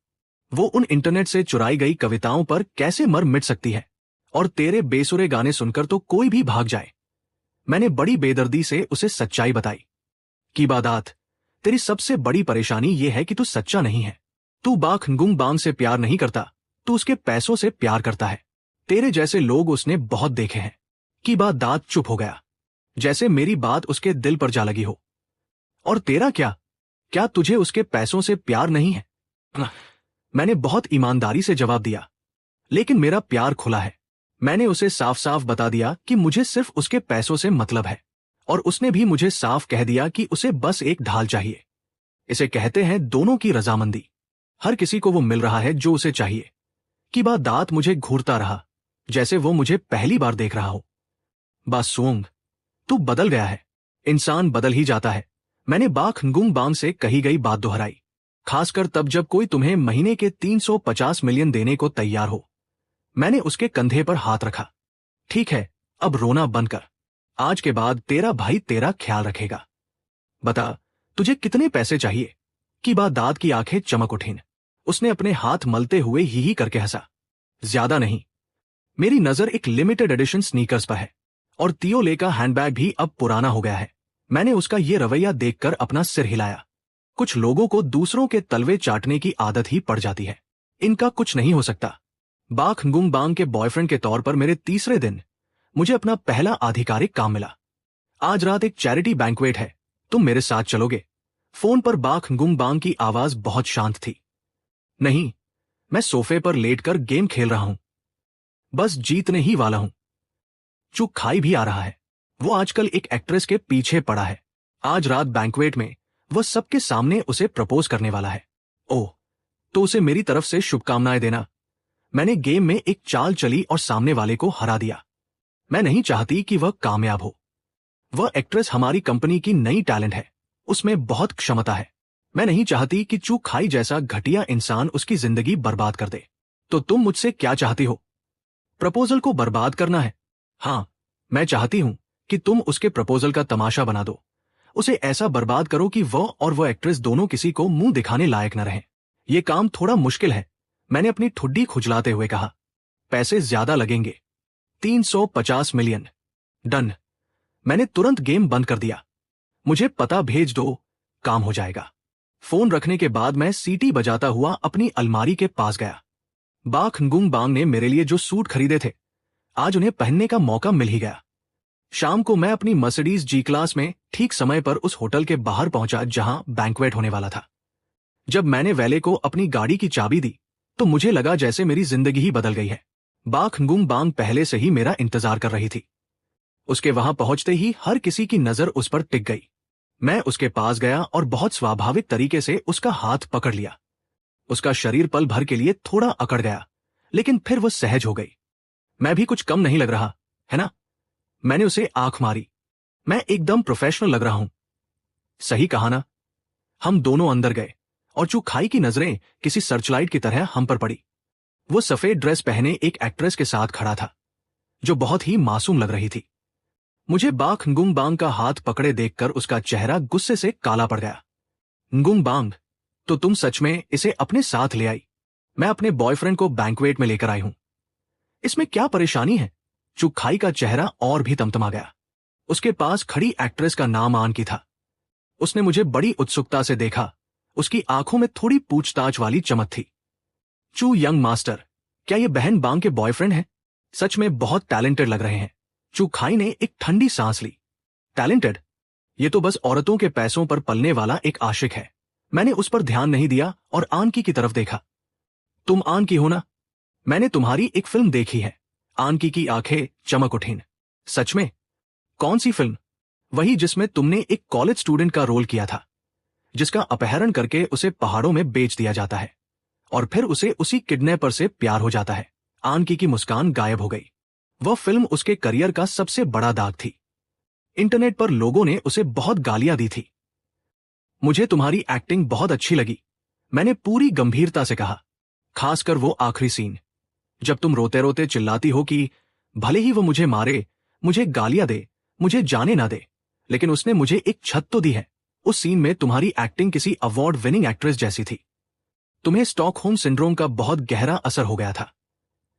[SPEAKER 1] वो उन इंटरनेट से चुराई गई कविताओं पर कैसे मर मिट सकती है? और तेरे बेसुरे गाने सुनकर तो कोई भी भाग जाए। मैंने बड़ी बेदर्दी से उसे सच्चाई बताई। की बादात, तेरी सबसे बड़ी परेशानी यह है कि तू सच्चा नहीं है। तू बाख गुंग बांग से प्यार नहीं करता, तू उसके पैसों से प्यार करता है। तेरे जैसे लोग उसने बहुत देखे हैं। की बात दांत चुप हो गया, जैसे मेरी बात उसके दिल पर जा लगी हो। और तेरा क्या? क्या तुझे उसके पैसों से प्यार नहीं है? मैंने बहुत ईमानदारी से जवाब दिया, लेकिन मेरा प्यार खुला है। मैंने उसे साफ साफ बता दिया कि मुझे सिर्फ उसके पैसों से मतलब है, और उसने भी मुझे साफ कह दिया कि उसे बस एक ढाल चाहिए। इसे कहते हैं दोनों की रजामंदी। हर किसी को वो मिल रहा है जो उसे चाहिए। की बात दांत मुझे घूरता रहा, जैसे वो मुझे पहली बार देख रहा हो। बासुओंग, तू बदल गया है। इंसान बदल ही जाता है। मैंने बाख गुंग बांग से कही गई बात दोहराई, खासकर तब जब कोई तुम्हें महीने के 350 मिलियन देने को तैयार हो। मैंने उसके कंधे पर हाथ रखा। ठीक है, अब रोना बंद कर। आज के बाद तेरा भाई तेरा ख्याल रखेगा। बता, तुझे कितने पैसे चाहिए? की बात दांत की आंखें चमक उठीं। उसने अपने हाथ मलते हुए ही करके हंसा। ज्यादा नहीं। मेरी नजर एक लिमिटेड एडिशन स्नीकर्स पर है, और तियोले का हैंडबैग भी अब पुराना हो गया है। मैंने उसका ये रवैया देखकर अपना सिर हिलाया। कुछ लोगों को दूसरों के तलवे चाटने की आदत ही पड़ जाती है। इनका कुछ नहीं हो सकता। बाख गुंग बांग के बॉयफ्रेंड के तौर पर मेरे तीसरे दिन मुझे अपना पहला आधिकारिक काम मिला। आज रात एक चैरिटी बैंक्वेट है, तुम मेरे साथ चलोगे? फोन पर बाख गुम बांग की आवाज बहुत शांत थी। नहीं, मैं सोफे पर लेटकर गेम खेल रहा हूं। बस जीतने ही वाला हूं। चू खाई भी आ रहा है। वो आजकल एक एक्ट्रेस के पीछे पड़ा है। आज रात बैंक्वेट में वह सबके सामने उसे प्रपोज करने वाला है। ओह, तो उसे मेरी तरफ से शुभकामनाएं देना। मैंने गेम में एक चाल चली और सामने वाले को हरा दिया। मैं नहीं चाहती कि वह कामयाब हो। वह एक्ट्रेस हमारी कंपनी की नई टैलेंट है। उसमें बहुत क्षमता है। मैं नहीं चाहती कि चू खाई जैसा घटिया इंसान उसकी जिंदगी बर्बाद कर दे। तो तुम मुझसे क्या चाहती हो? प्रपोजल को बर्बाद करना है? हाँ, मैं चाहती हूं कि तुम उसके प्रपोजल का तमाशा बना दो। उसे ऐसा बर्बाद करो कि वह एक्ट्रेस दोनों किसी को मुंह दिखाने लायक न रहें। यह काम थोड़ा मुश्किल है, मैंने अपनी ठुड्डी खुजलाते हुए कहा। पैसे ज्यादा लगेंगे। 350 मिलियन। डन। मैंने तुरंत गेम बंद कर दिया। मुझे पता भेज दो, काम हो जाएगा। फोन रखने के बाद मैं सीटी बजाता हुआ अपनी अलमारी के पास गया। बाख गुंग बांग ने मेरे लिए जो सूट खरीदे थे, आज उन्हें पहनने का मौका मिल ही गया। शाम को मैं अपनी मर्सिडीज जी क्लास में ठीक समय पर उस होटल के बाहर पहुंचा जहां बैंक्वेट होने वाला था। जब मैंने वैले को अपनी गाड़ी की चाबी दी तो मुझे लगा जैसे मेरी जिंदगी ही बदल गई है। बाख गुंग बांग पहले से ही मेरा इंतजार कर रही थी। उसके वहां पहुंचते ही हर किसी की नजर उस पर टिक गई। मैं उसके पास गया और बहुत स्वाभाविक तरीके से उसका हाथ पकड़ लिया। उसका शरीर पल भर के लिए थोड़ा अकड़ गया, लेकिन फिर वह सहज हो गई। मैं भी कुछ कम नहीं लग रहा, है ना? मैंने उसे आंख मारी। मैं एकदम प्रोफेशनल लग रहा हूं। सही कहा ना? हम दोनों अंदर गए और चू खाई की नजरें किसी सर्चलाइट की तरह हम पर पड़ी। वो सफेद ड्रेस पहने एक एक्ट्रेस के साथ खड़ा था जो बहुत ही मासूम लग रही थी। मुझे बाख गुंग बांग का हाथ पकड़े देखकर उसका चेहरा गुस्से से काला पड़ गया। गुंग बांग, तो तुम सच में इसे अपने साथ ले आई? मैं अपने बॉयफ्रेंड को बैंक्वेट में लेकर आई हूं। इसमें क्या परेशानी है? चू खाई का चेहरा और भी तमतमा गया। उसके पास खड़ी एक्ट्रेस का नाम आन की था। उसने मुझे बड़ी उत्सुकता से देखा। उसकी आंखों में थोड़ी पूछताछ वाली चमक थी। चू यंग मास्टर, क्या ये बहन बांग के बॉयफ्रेंड है? सच में बहुत टैलेंटेड लग रहे हैं। चू खाई ने एक ठंडी सांस ली। टैलेंटेड? ये तो बस औरतों के पैसों पर पलने वाला एक आशिक है। मैंने उस पर ध्यान नहीं दिया और आनकी की तरफ देखा। तुम आनकी हो ना? मैंने तुम्हारी एक फिल्म देखी है। आनकी की आंखें चमक उठीं। सच में? कौन सी फिल्म? वही जिसमें तुमने एक कॉलेज स्टूडेंट का रोल किया था, जिसका अपहरण करके उसे पहाड़ों में बेच दिया जाता है और फिर उसे उसी किडनैपर से प्यार हो जाता है। आनकी की मुस्कान गायब हो गई। वह फिल्म उसके करियर का सबसे बड़ा दाग थी। इंटरनेट पर लोगों ने उसे बहुत गालियां दी थी। मुझे तुम्हारी एक्टिंग बहुत अच्छी लगी, मैंने पूरी गंभीरता से कहा। खासकर वो आखिरी सीन, जब तुम रोते रोते चिल्लाती हो कि भले ही वो मुझे मारे, मुझे गालियां दे, मुझे जाने ना दे, लेकिन उसने मुझे एक छत तो दी है। उस सीन में तुम्हारी एक्टिंग किसी अवार्ड विनिंग एक्ट्रेस जैसी थी। तुम्हें स्टॉकहोम सिंड्रोम का बहुत गहरा असर हो गया था।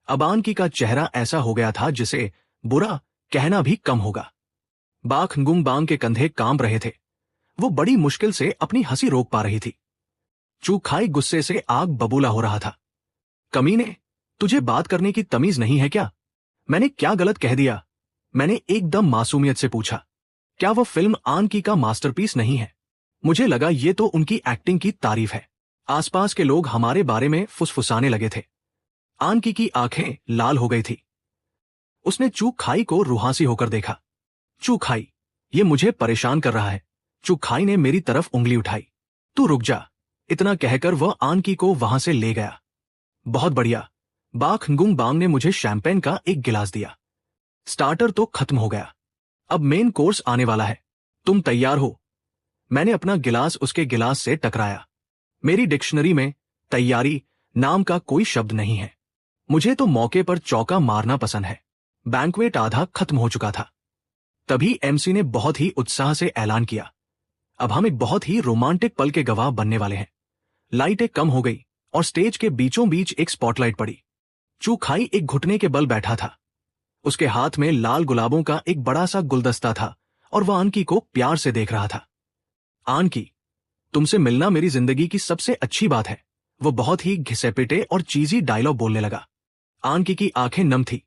[SPEAKER 1] अब आनकी का चेहरा ऐसा हो गया था जिसे बुरा कहना भी कम होगा। बाख गुंग बांग के कंधे कांप रहे थे। वो बड़ी मुश्किल से अपनी हंसी रोक पा रही थी। चू खाई गुस्से से आग बबूला हो रहा था। कमीने, तुझे बात करने की तमीज नहीं है क्या? मैंने क्या गलत कह दिया? मैंने एकदम मासूमियत से पूछा। क्या वह फिल्म आनकी का मास्टरपीस नहीं है? मुझे लगा ये तो उनकी एक्टिंग की तारीफ है। आसपास के लोग हमारे बारे में फुसफुसाने लगे थे। आनकी की आंखें लाल हो गई थी। उसने चू खाई को रुहासी होकर देखा। चू खाई, ये मुझे परेशान कर रहा है। चू खाई ने मेरी तरफ उंगली उठाई। तू रुक जा। इतना कहकर वह आनकी को वहां से ले गया। बहुत बढ़िया। बाख गुंग बांग ने मुझे शैंपेन का एक गिलास दिया। स्टार्टर तो खत्म हो गया, अब मेन कोर्स आने वाला है। तुम तैयार हो? मैंने अपना गिलास उसके गिलास से टकराया। मेरी डिक्शनरी में तैयारी नाम का कोई शब्द नहीं है। मुझे तो मौके पर चौका मारना पसंद है। बैंक्वेट आधा खत्म हो चुका था। तभी एमसी ने बहुत ही उत्साह से ऐलान किया, अब हम एक बहुत ही रोमांटिक पल के गवाह बनने वाले हैं। लाइटें कम हो गई और स्टेज के बीचों बीच एक स्पॉटलाइट पड़ी। चू खाई एक घुटने के बल बैठा था। उसके हाथ में लाल गुलाबों का एक बड़ा सा गुलदस्ता था और वह आनकी को प्यार से देख रहा था। आनकी, तुमसे मिलना मेरी जिंदगी की सबसे अच्छी बात है। वो बहुत ही घिसे-पिटे और चीजी डायलॉग बोलने लगा। आनकी की आंखें नम थी।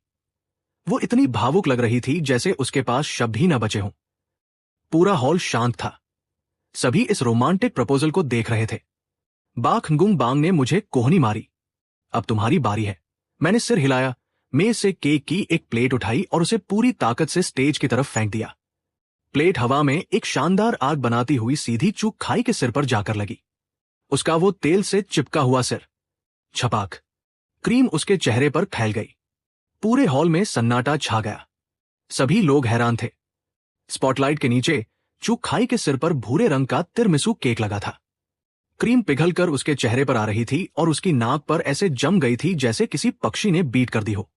[SPEAKER 1] वो इतनी भावुक लग रही थी जैसे उसके पास शब्द ही न बचे हों। पूरा हॉल शांत था। सभी इस रोमांटिक प्रपोजल को देख रहे थे। बाखंगुंग बांग ने मुझे कोहनी मारी। अब तुम्हारी बारी है। मैंने सिर हिलाया, मेज से केक की एक प्लेट उठाई और उसे पूरी ताकत से स्टेज की तरफ फेंक दिया। प्लेट हवा में एक शानदार आग बनाती हुई सीधी चू खाई के सिर पर जाकर लगी। उसका वो तेल से चिपका हुआ सिर, छपाक, क्रीम उसके चेहरे पर फैल गई। पूरे हॉल में सन्नाटा छा गया। सभी लोग हैरान थे। स्पॉटलाइट के नीचे चू खाई के सिर पर भूरे रंग का तिरमिसू केक लगा था। क्रीम पिघलकर उसके चेहरे पर आ रही थी और उसकी नाक पर ऐसे जम गई थी जैसे किसी पक्षी ने बीट कर दी हो।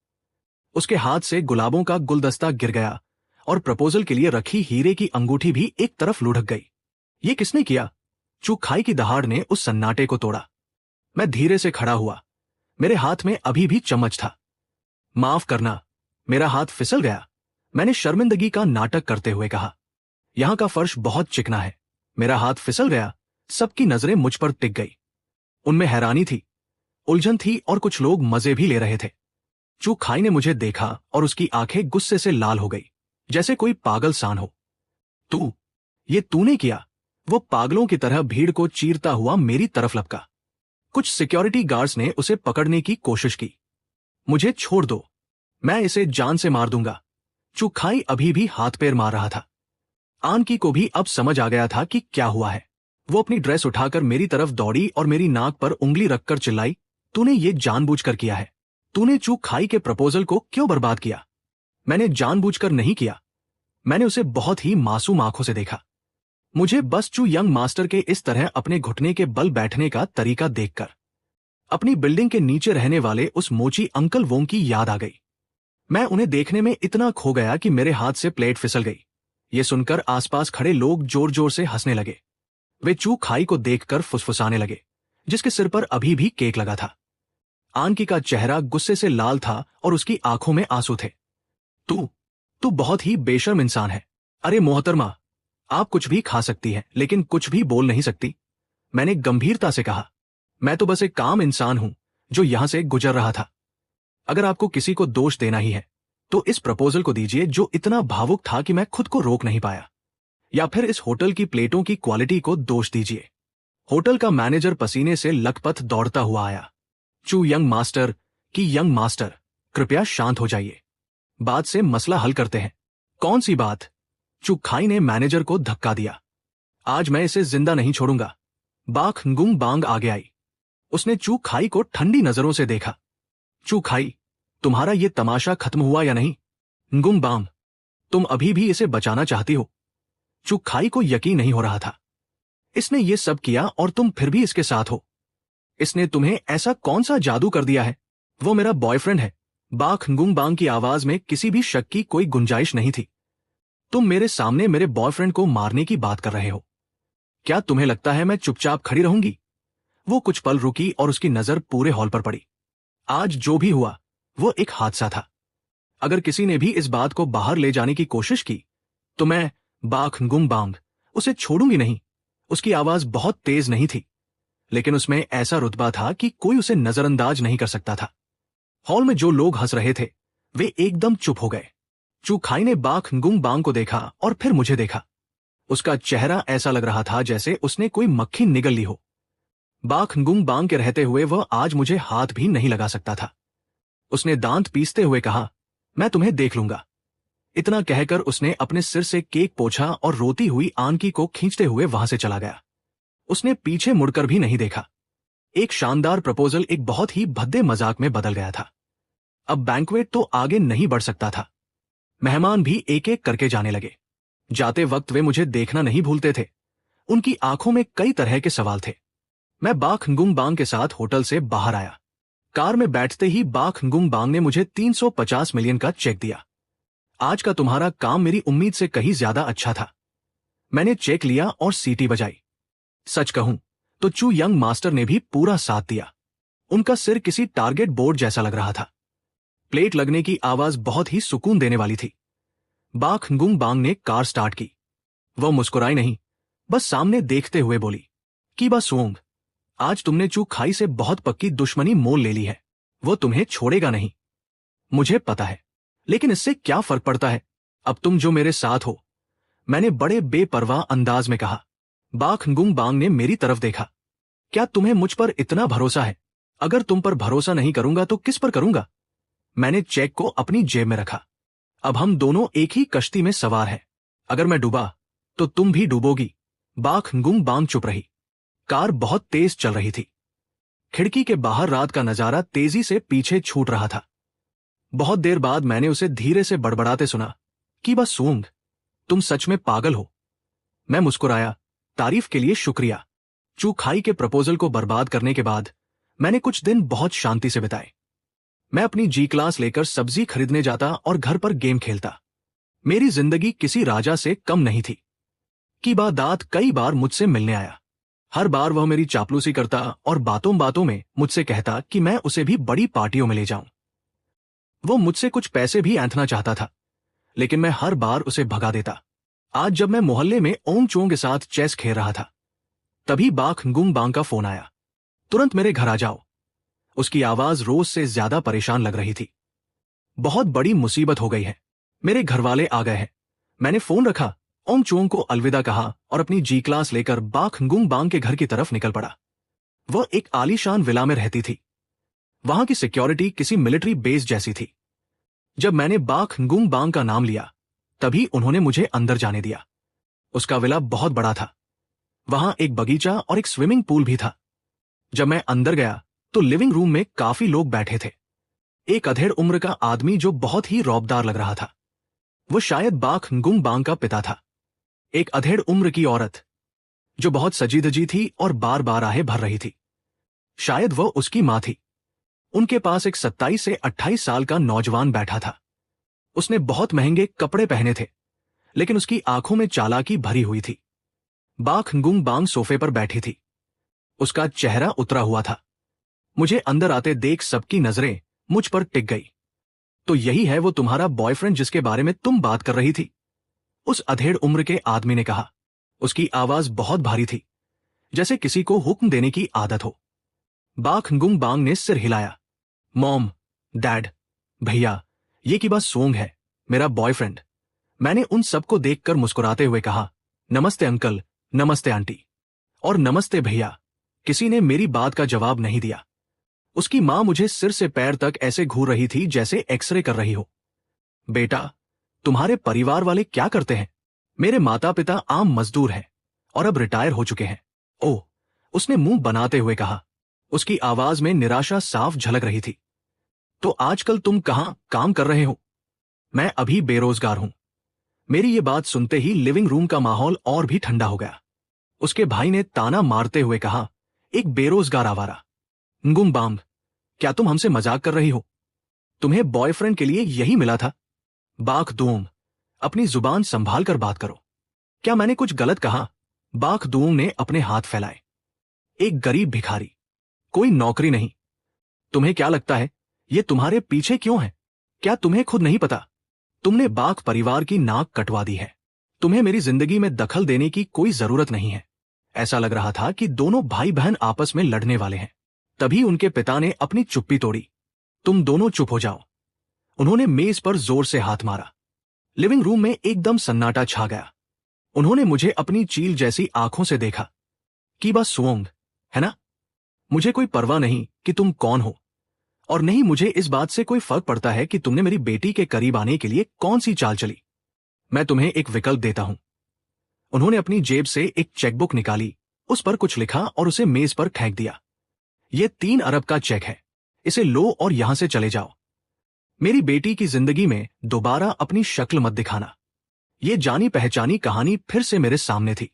[SPEAKER 1] उसके हाथ से गुलाबों का गुलदस्ता गिर गया और प्रपोजल के लिए रखी हीरे की अंगूठी भी एक तरफ लुढ़क गई। ये किसने किया? चू खाई की दहाड़ ने उस सन्नाटे को तोड़ा। मैं धीरे से खड़ा हुआ। मेरे हाथ में अभी भी चम्मच था। माफ करना, मेरा हाथ फिसल गया। मैंने शर्मिंदगी का नाटक करते हुए कहा, यहां का फर्श बहुत चिकना है। मेरा हाथ फिसल गया। सबकी नजरें मुझ पर टिक गई। उनमें हैरानी थी, उलझन थी और कुछ लोग मजे भी ले रहे थे। चू खाई ने मुझे देखा और उसकी आंखें गुस्से से लाल हो गई, जैसे कोई पागल सान हो। ये तूने किया? वो पागलों की तरह भीड़ को चीरता हुआ मेरी तरफ लपका। कुछ सिक्योरिटी गार्ड्स ने उसे पकड़ने की कोशिश की। मुझे छोड़ दो, मैं इसे जान से मार दूंगा। चू खाई अभी भी हाथ पैर मार रहा था। आनकी को भी अब समझ आ गया था कि क्या हुआ है। वो अपनी ड्रेस उठाकर मेरी तरफ दौड़ी और मेरी नाक पर उंगली रखकर चिल्लाई, तूने ये जानबूझकर किया है। तूने चू खाई के प्रपोजल को क्यों बर्बाद किया? मैंने जानबूझकर नहीं किया। मैंने उसे बहुत ही मासूम आंखों से देखा। मुझे बस चू यंग मास्टर के इस तरह अपने घुटने के बल बैठने का तरीका देखकर अपनी बिल्डिंग के नीचे रहने वाले उस मोची अंकल वोंग की याद आ गई। मैं उन्हें देखने में इतना खो गया कि मेरे हाथ से प्लेट फिसल गई। ये सुनकर आसपास खड़े लोग जोर जोर से हंसने लगे। वे चू खाई को देखकर फुसफुसाने लगे, जिसके सिर पर अभी भी केक लगा था। आनकी का चेहरा गुस्से से लाल था और उसकी आंखों में आंसू थे। तू बहुत ही बेशर्म इंसान है। अरे मोहतरमा, आप कुछ भी खा सकती हैं लेकिन कुछ भी बोल नहीं सकती। मैंने गंभीरता से कहा, मैं तो बस एक काम इंसान हूं जो यहां से गुजर रहा था। अगर आपको किसी को दोष देना ही है तो इस प्रपोजल को दीजिए जो इतना भावुक था कि मैं खुद को रोक नहीं पाया, या फिर इस होटल की प्लेटों की क्वालिटी को दोष दीजिए। होटल का मैनेजर पसीने से लथपथ दौड़ता हुआ आया। चू यंग मास्टर यंग मास्टर, कृपया शांत हो जाइए। बात से मसला हल करते हैं। कौन सी बात? चू खाई ने मैनेजर को धक्का दिया। आज मैं इसे जिंदा नहीं छोड़ूंगा। बाखंगुंग बांग आगे आई। उसने चू खाई को ठंडी नजरों से देखा। चू खाई, तुम्हारा ये तमाशा खत्म हुआ या नहीं? nguंग बांग, तुम अभी भी इसे बचाना चाहती हो? चू खाई को यकीन नहीं हो रहा था। इसने ये सब किया और तुम फिर भी इसके साथ हो। इसने तुम्हें ऐसा कौन सा जादू कर दिया है? वो मेरा बॉयफ्रेंड है। बाखंगुंग बांग की आवाज में किसी भी शक की कोई गुंजाइश नहीं थी। तुम मेरे सामने मेरे बॉयफ्रेंड को मारने की बात कर रहे हो। क्या तुम्हें लगता है मैं चुपचाप खड़ी रहूंगी? वो कुछ पल रुकी और उसकी नजर पूरे हॉल पर पड़ी। आज जो भी हुआ वो एक हादसा था। अगर किसी ने भी इस बात को बाहर ले जाने की कोशिश की तो मैं, बाखंगुंग बांग, उसे छोड़ूंगी नहीं। उसकी आवाज बहुत तेज नहीं थी, लेकिन उसमें ऐसा रुतबा था कि कोई उसे नजरअंदाज नहीं कर सकता था। हॉल में जो लोग हंस रहे थे वे एकदम चुप हो गए। चू खाई ने बाखंगुंग बांग को देखा और फिर मुझे देखा। उसका चेहरा ऐसा लग रहा था जैसे उसने कोई मक्खी निगल ली हो। बाखंगुंग बांग के रहते हुए वह आज मुझे हाथ भी नहीं लगा सकता था। उसने दांत पीसते हुए कहा, मैं तुम्हें देख लूंगा। इतना कहकर उसने अपने सिर से केक पोंछा और रोती हुई आनकी को खींचते हुए वहां से चला गया। उसने पीछे मुड़कर भी नहीं देखा। एक शानदार प्रपोजल एक बहुत ही भद्दे मजाक में बदल गया था। अब बैंक्वेट तो आगे नहीं बढ़ सकता था। मेहमान भी एक एक करके जाने लगे। जाते वक्त वे मुझे देखना नहीं भूलते थे। उनकी आंखों में कई तरह के सवाल थे। मैं बाखंगुंग बांग के साथ होटल से बाहर आया। कार में बैठते ही बाखंगुंग बांग ने मुझे 350 मिलियन का चेक दिया। आज का तुम्हारा काम मेरी उम्मीद से कहीं ज्यादा अच्छा था। मैंने चेक लिया और सीटी बजाई। सच कहूं तो चू यंग मास्टर ने भी पूरा साथ दिया। उनका सिर किसी टारगेट बोर्ड जैसा लग रहा था। प्लेट लगने की आवाज बहुत ही सुकून देने वाली थी। बाखंगुंग बांग ने कार स्टार्ट की। वह मुस्कुराई नहीं, बस सामने देखते हुए बोली, कीबा सुओंग, आज तुमने चू खाई से बहुत पक्की दुश्मनी मोल ले ली है। वो तुम्हें छोड़ेगा नहीं। मुझे पता है, लेकिन इससे क्या फर्क पड़ता है? अब तुम जो मेरे साथ हो। मैंने बड़े बेपरवाह अंदाज में कहा। बाखंगुम बांग ने मेरी तरफ देखा। क्या तुम्हें मुझ पर इतना भरोसा है? अगर तुम पर भरोसा नहीं करूंगा तो किस पर करूंगा? मैंने चेक को अपनी जेब में रखा। अब हम दोनों एक ही कश्ती में सवार हैं। अगर मैं डूबा तो तुम भी डूबोगी। बाखंगुम बांग चुप रही। कार बहुत तेज चल रही थी। खिड़की के बाहर रात का नजारा तेजी से पीछे छूट रहा था। बहुत देर बाद मैंने उसे धीरे से बड़बड़ाते सुना कि बस सूंघ, तुम सच में पागल हो। मैं मुस्कुराया। तारीफ के लिए शुक्रिया। चू खाई के प्रपोजल को बर्बाद करने के बाद मैंने कुछ दिन बहुत शांति से बिताए। मैं अपनी जी क्लास लेकर सब्जी खरीदने जाता और घर पर गेम खेलता। मेरी जिंदगी किसी राजा से कम नहीं थी। की दात कई बार मुझसे मिलने आया। हर बार वह मेरी चापलूसी करता और बातों बातों में मुझसे कहता कि मैं उसे भी बड़ी पार्टियों में ले जाऊं। वो मुझसे कुछ पैसे भी ऐंठना चाहता था, लेकिन मैं हर बार उसे भगा देता। आज जब मैं मोहल्ले में ओंग चोंग के साथ चेस खेल रहा था, तभी बाखंगुम बांग का फोन आया। तुरंत मेरे घर आ जाओ। उसकी आवाज रोज से ज्यादा परेशान लग रही थी। बहुत बड़ी मुसीबत हो गई है। मेरे घरवाले आ गए हैं। मैंने फोन रखा, ओंग चोंग को अलविदा कहा और अपनी जी क्लास लेकर बाखंगुम बांग के घर की तरफ निकल पड़ा। वह एक आलीशान विला में रहती थी। वहां की सिक्योरिटी किसी मिलिट्री बेस जैसी थी। जब मैंने बाखंगुम बांग का नाम लिया, तभी उन्होंने मुझे अंदर जाने दिया। उसका विला बहुत बड़ा था। वहां एक बगीचा और एक स्विमिंग पूल भी था। जब मैं अंदर गया तो लिविंग रूम में काफी लोग बैठे थे। एक अधेड़ उम्र का आदमी जो बहुत ही रौबदार लग रहा था, वो शायद बाखंगुम बांग का पिता था। एक अधेड़ उम्र की औरत जो बहुत सजी धजी थी और बार बार आहें भर रही थी, शायद वह उसकी मां थी। उनके पास एक 27 से 28 साल का नौजवान बैठा था। उसने बहुत महंगे कपड़े पहने थे, लेकिन उसकी आंखों में चालाकी भरी हुई थी। बाखंगुम बांग सोफे पर बैठी थी। उसका चेहरा उतरा हुआ था। मुझे अंदर आते देख सबकी नजरें मुझ पर टिक गई। तो यही है वो तुम्हारा बॉयफ्रेंड जिसके बारे में तुम बात कर रही थी? उस अधेड़ उम्र के आदमी ने कहा। उसकी आवाज बहुत भारी थी, जैसे किसी को हुक्म देने की आदत हो। बाखंगुम बांग ने सिर हिलाया। मॉम, डैड, भैया, ये की बात सोंग है, मेरा बॉयफ्रेंड। मैंने उन सबको देखकर मुस्कुराते हुए कहा, नमस्ते अंकल, नमस्ते आंटी, और नमस्ते भैया। किसी ने मेरी बात का जवाब नहीं दिया। उसकी मां मुझे सिर से पैर तक ऐसे घूर रही थी जैसे एक्सरे कर रही हो। बेटा, तुम्हारे परिवार वाले क्या करते हैं? मेरे माता पिता आम मजदूर हैं और अब रिटायर हो चुके हैं। ओह, उसने मुंह बनाते हुए कहा। उसकी आवाज में निराशा साफ झलक रही थी। तो आजकल तुम कहां काम कर रहे हो? मैं अभी बेरोजगार हूं। मेरी ये बात सुनते ही लिविंग रूम का माहौल और भी ठंडा हो गया। उसके भाई ने ताना मारते हुए कहा, एक बेरोजगार आवारा। nguम बांग, क्या तुम हमसे मजाक कर रही हो? तुम्हें बॉयफ्रेंड के लिए यही मिला था? बाखदूंग, अपनी जुबान संभाल कर बात करो। क्या मैंने कुछ गलत कहा? बाखदूंग ने अपने हाथ फैलाए। एक गरीब भिखारी, कोई नौकरी नहीं। तुम्हें क्या लगता है ये तुम्हारे पीछे क्यों है? क्या तुम्हें खुद नहीं पता? तुमने बाख परिवार की नाक कटवा दी है। तुम्हें मेरी जिंदगी में दखल देने की कोई जरूरत नहीं है। ऐसा लग रहा था कि दोनों भाई बहन आपस में लड़ने वाले हैं। तभी उनके पिता ने अपनी चुप्पी तोड़ी। तुम दोनों चुप हो जाओ। उन्होंने मेज पर जोर से हाथ मारा। लिविंग रूम में एकदम सन्नाटा छा गया। उन्होंने मुझे अपनी चील जैसी आंखों से देखा। कि बस सुओंग, है ना? मुझे कोई परवाह नहीं कि तुम कौन हो, और नहीं मुझे इस बात से कोई फर्क पड़ता है कि तुमने मेरी बेटी के करीब आने के लिए कौन सी चाल चली। मैं तुम्हें एक विकल्प देता हूं। उन्होंने अपनी जेब से एक चेकबुक निकाली, उस पर कुछ लिखा और उसे मेज पर फेंक दिया। यह 3 अरब का चेक है। इसे लो और यहां से चले जाओ। मेरी बेटी की जिंदगी में दोबारा अपनी शक्ल मत दिखाना। ये जानी पहचानी कहानी फिर से मेरे सामने थी।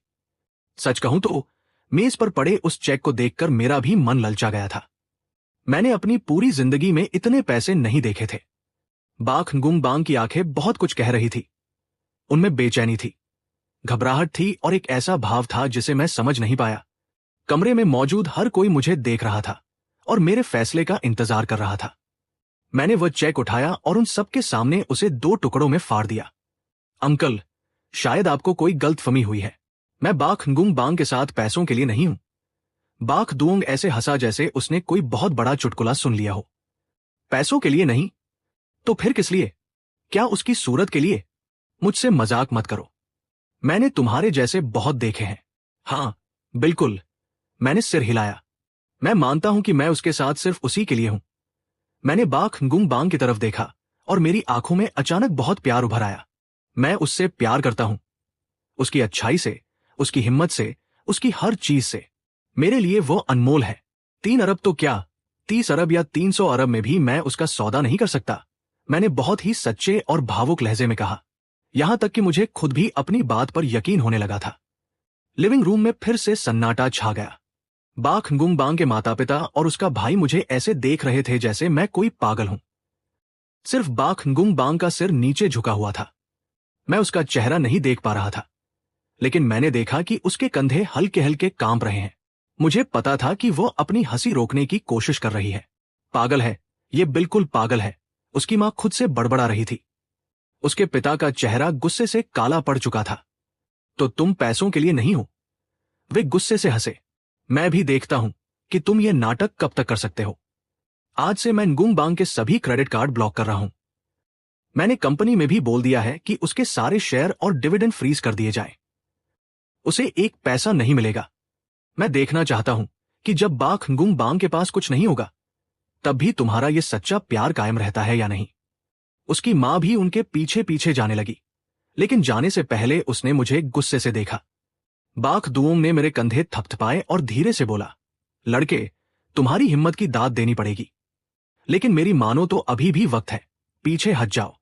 [SPEAKER 1] सच कहूं तो मेज पर पड़े उस चेक को देखकर मेरा भी मन ललचा गया था। मैंने अपनी पूरी जिंदगी में इतने पैसे नहीं देखे थे। बाखंगुम बांग की आंखें बहुत कुछ कह रही थी। उनमें बेचैनी थी, घबराहट थी और एक ऐसा भाव था जिसे मैं समझ नहीं पाया। कमरे में मौजूद हर कोई मुझे देख रहा था और मेरे फैसले का इंतजार कर रहा था। मैंने वह चेक उठाया और उन सबके सामने उसे 2 टुकड़ों में फाड़ दिया। अंकल, शायद आपको कोई गलतफहमी हुई है। मैं बाखंगुम बांग के साथ पैसों के लिए नहीं हूं। बाखदूंग ऐसे हंसा जैसे उसने कोई बहुत बड़ा चुटकुला सुन लिया हो। पैसों के लिए नहीं? तो फिर किस लिए? क्या उसकी सूरत के लिए? मुझसे मजाक मत करो। मैंने तुम्हारे जैसे बहुत देखे हैं। हाँ, बिल्कुल। मैंने सिर हिलाया। मैं मानता हूं कि मैं उसके साथ सिर्फ उसी के लिए हूं। मैंने बाख गुंग बांग की तरफ देखा और मेरी आंखों में अचानक बहुत प्यार उभर आया। मैं उससे प्यार करता हूं, उसकी अच्छाई से, उसकी हिम्मत से, उसकी हर चीज से। मेरे लिए वो अनमोल है। 3 अरब तो क्या, 30 अरब या 300 अरब में भी मैं उसका सौदा नहीं कर सकता। मैंने बहुत ही सच्चे और भावुक लहजे में कहा, यहां तक कि मुझे खुद भी अपनी बात पर यकीन होने लगा था। लिविंग रूम में फिर से सन्नाटा छा गया। बाख गुंग बांग के माता पिता और उसका भाई मुझे ऐसे देख रहे थे जैसे मैं कोई पागल हूं। सिर्फ बाख गुंग बांग का सिर नीचे झुका हुआ था। मैं उसका चेहरा नहीं देख पा रहा था, लेकिन मैंने देखा कि उसके कंधे हल्के हल्के कांप रहे हैं। मुझे पता था कि वो अपनी हंसी रोकने की कोशिश कर रही है। पागल है, ये बिल्कुल पागल है, उसकी मां खुद से बड़बड़ा रही थी। उसके पिता का चेहरा गुस्से से काला पड़ चुका था। तो तुम पैसों के लिए नहीं हो? वे गुस्से से हंसे। मैं भी देखता हूं कि तुम ये नाटक कब तक कर सकते हो। आज से मैं गुंग बांग के सभी क्रेडिट कार्ड ब्लॉक कर रहा हूं। मैंने कंपनी में भी बोल दिया है कि उसके सारे शेयर और डिविडेंड फ्रीज कर दिए जाएं। उसे एक पैसा नहीं मिलेगा। मैं देखना चाहता हूं कि जब बाख गुंग बांग के पास कुछ नहीं होगा, तब भी तुम्हारा यह सच्चा प्यार कायम रहता है या नहीं। उसकी मां भी उनके पीछे पीछे जाने लगी, लेकिन जाने से पहले उसने मुझे गुस्से से देखा। बाख दुओंग ने मेरे कंधे थपथपाए और धीरे से बोला, लड़के, तुम्हारी हिम्मत की दाद देनी पड़ेगी, लेकिन मेरी मानो तो अभी भी वक्त है। पीछे हट जाओ,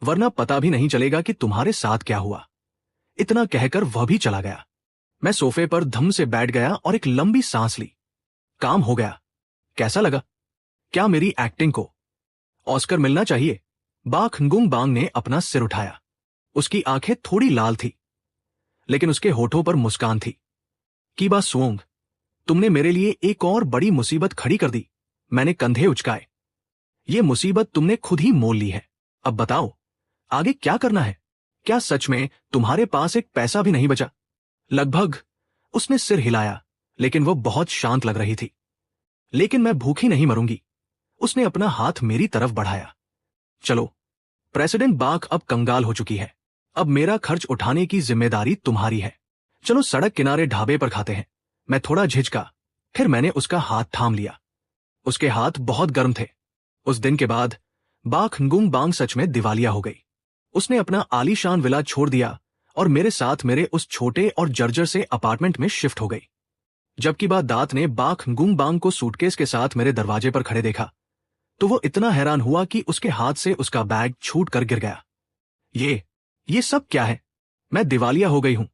[SPEAKER 1] वरना पता भी नहीं चलेगा कि तुम्हारे साथ क्या हुआ। इतना कहकर वह भी चला गया। मैं सोफे पर धम से बैठ गया और एक लंबी सांस ली। काम हो गया। कैसा लगा? क्या मेरी एक्टिंग को ऑस्कर मिलना चाहिए? बाख गुंग बांग ने अपना सिर उठाया। उसकी आंखें थोड़ी लाल थी, लेकिन उसके होठों पर मुस्कान थी। कीबा सुओंग, तुमने मेरे लिए एक और बड़ी मुसीबत खड़ी कर दी। मैंने कंधे उचकाए। ये मुसीबत तुमने खुद ही मोल ली है। अब बताओ, आगे क्या करना है? क्या सच में तुम्हारे पास एक पैसा भी नहीं बचा? लगभग। उसने सिर हिलाया, लेकिन वो बहुत शांत लग रही थी। लेकिन मैं भूखी नहीं मरूंगी। उसने अपना हाथ मेरी तरफ बढ़ाया। चलो, प्रेसिडेंट बाख अब कंगाल हो चुकी है। अब मेरा खर्च उठाने की जिम्मेदारी तुम्हारी है। चलो सड़क किनारे ढाबे पर खाते हैं। मैं थोड़ा झिझका, फिर मैंने उसका हाथ थाम लिया। उसके हाथ बहुत गर्म थे। उस दिन के बाद बाख गुंग बांग सच में दिवालिया हो गई। उसने अपना आलीशान विला छोड़ दिया और मेरे साथ मेरे उस छोटे और जर्जर से अपार्टमेंट में शिफ्ट हो गई। जबकि बाद दात ने बाख गुंग बांग को सूटकेस के साथ मेरे दरवाजे पर खड़े देखा, तो वो इतना हैरान हुआ कि उसके हाथ से उसका बैग छूट कर गिर गया। ये सब क्या है? मैं दिवालिया हो गई हूं।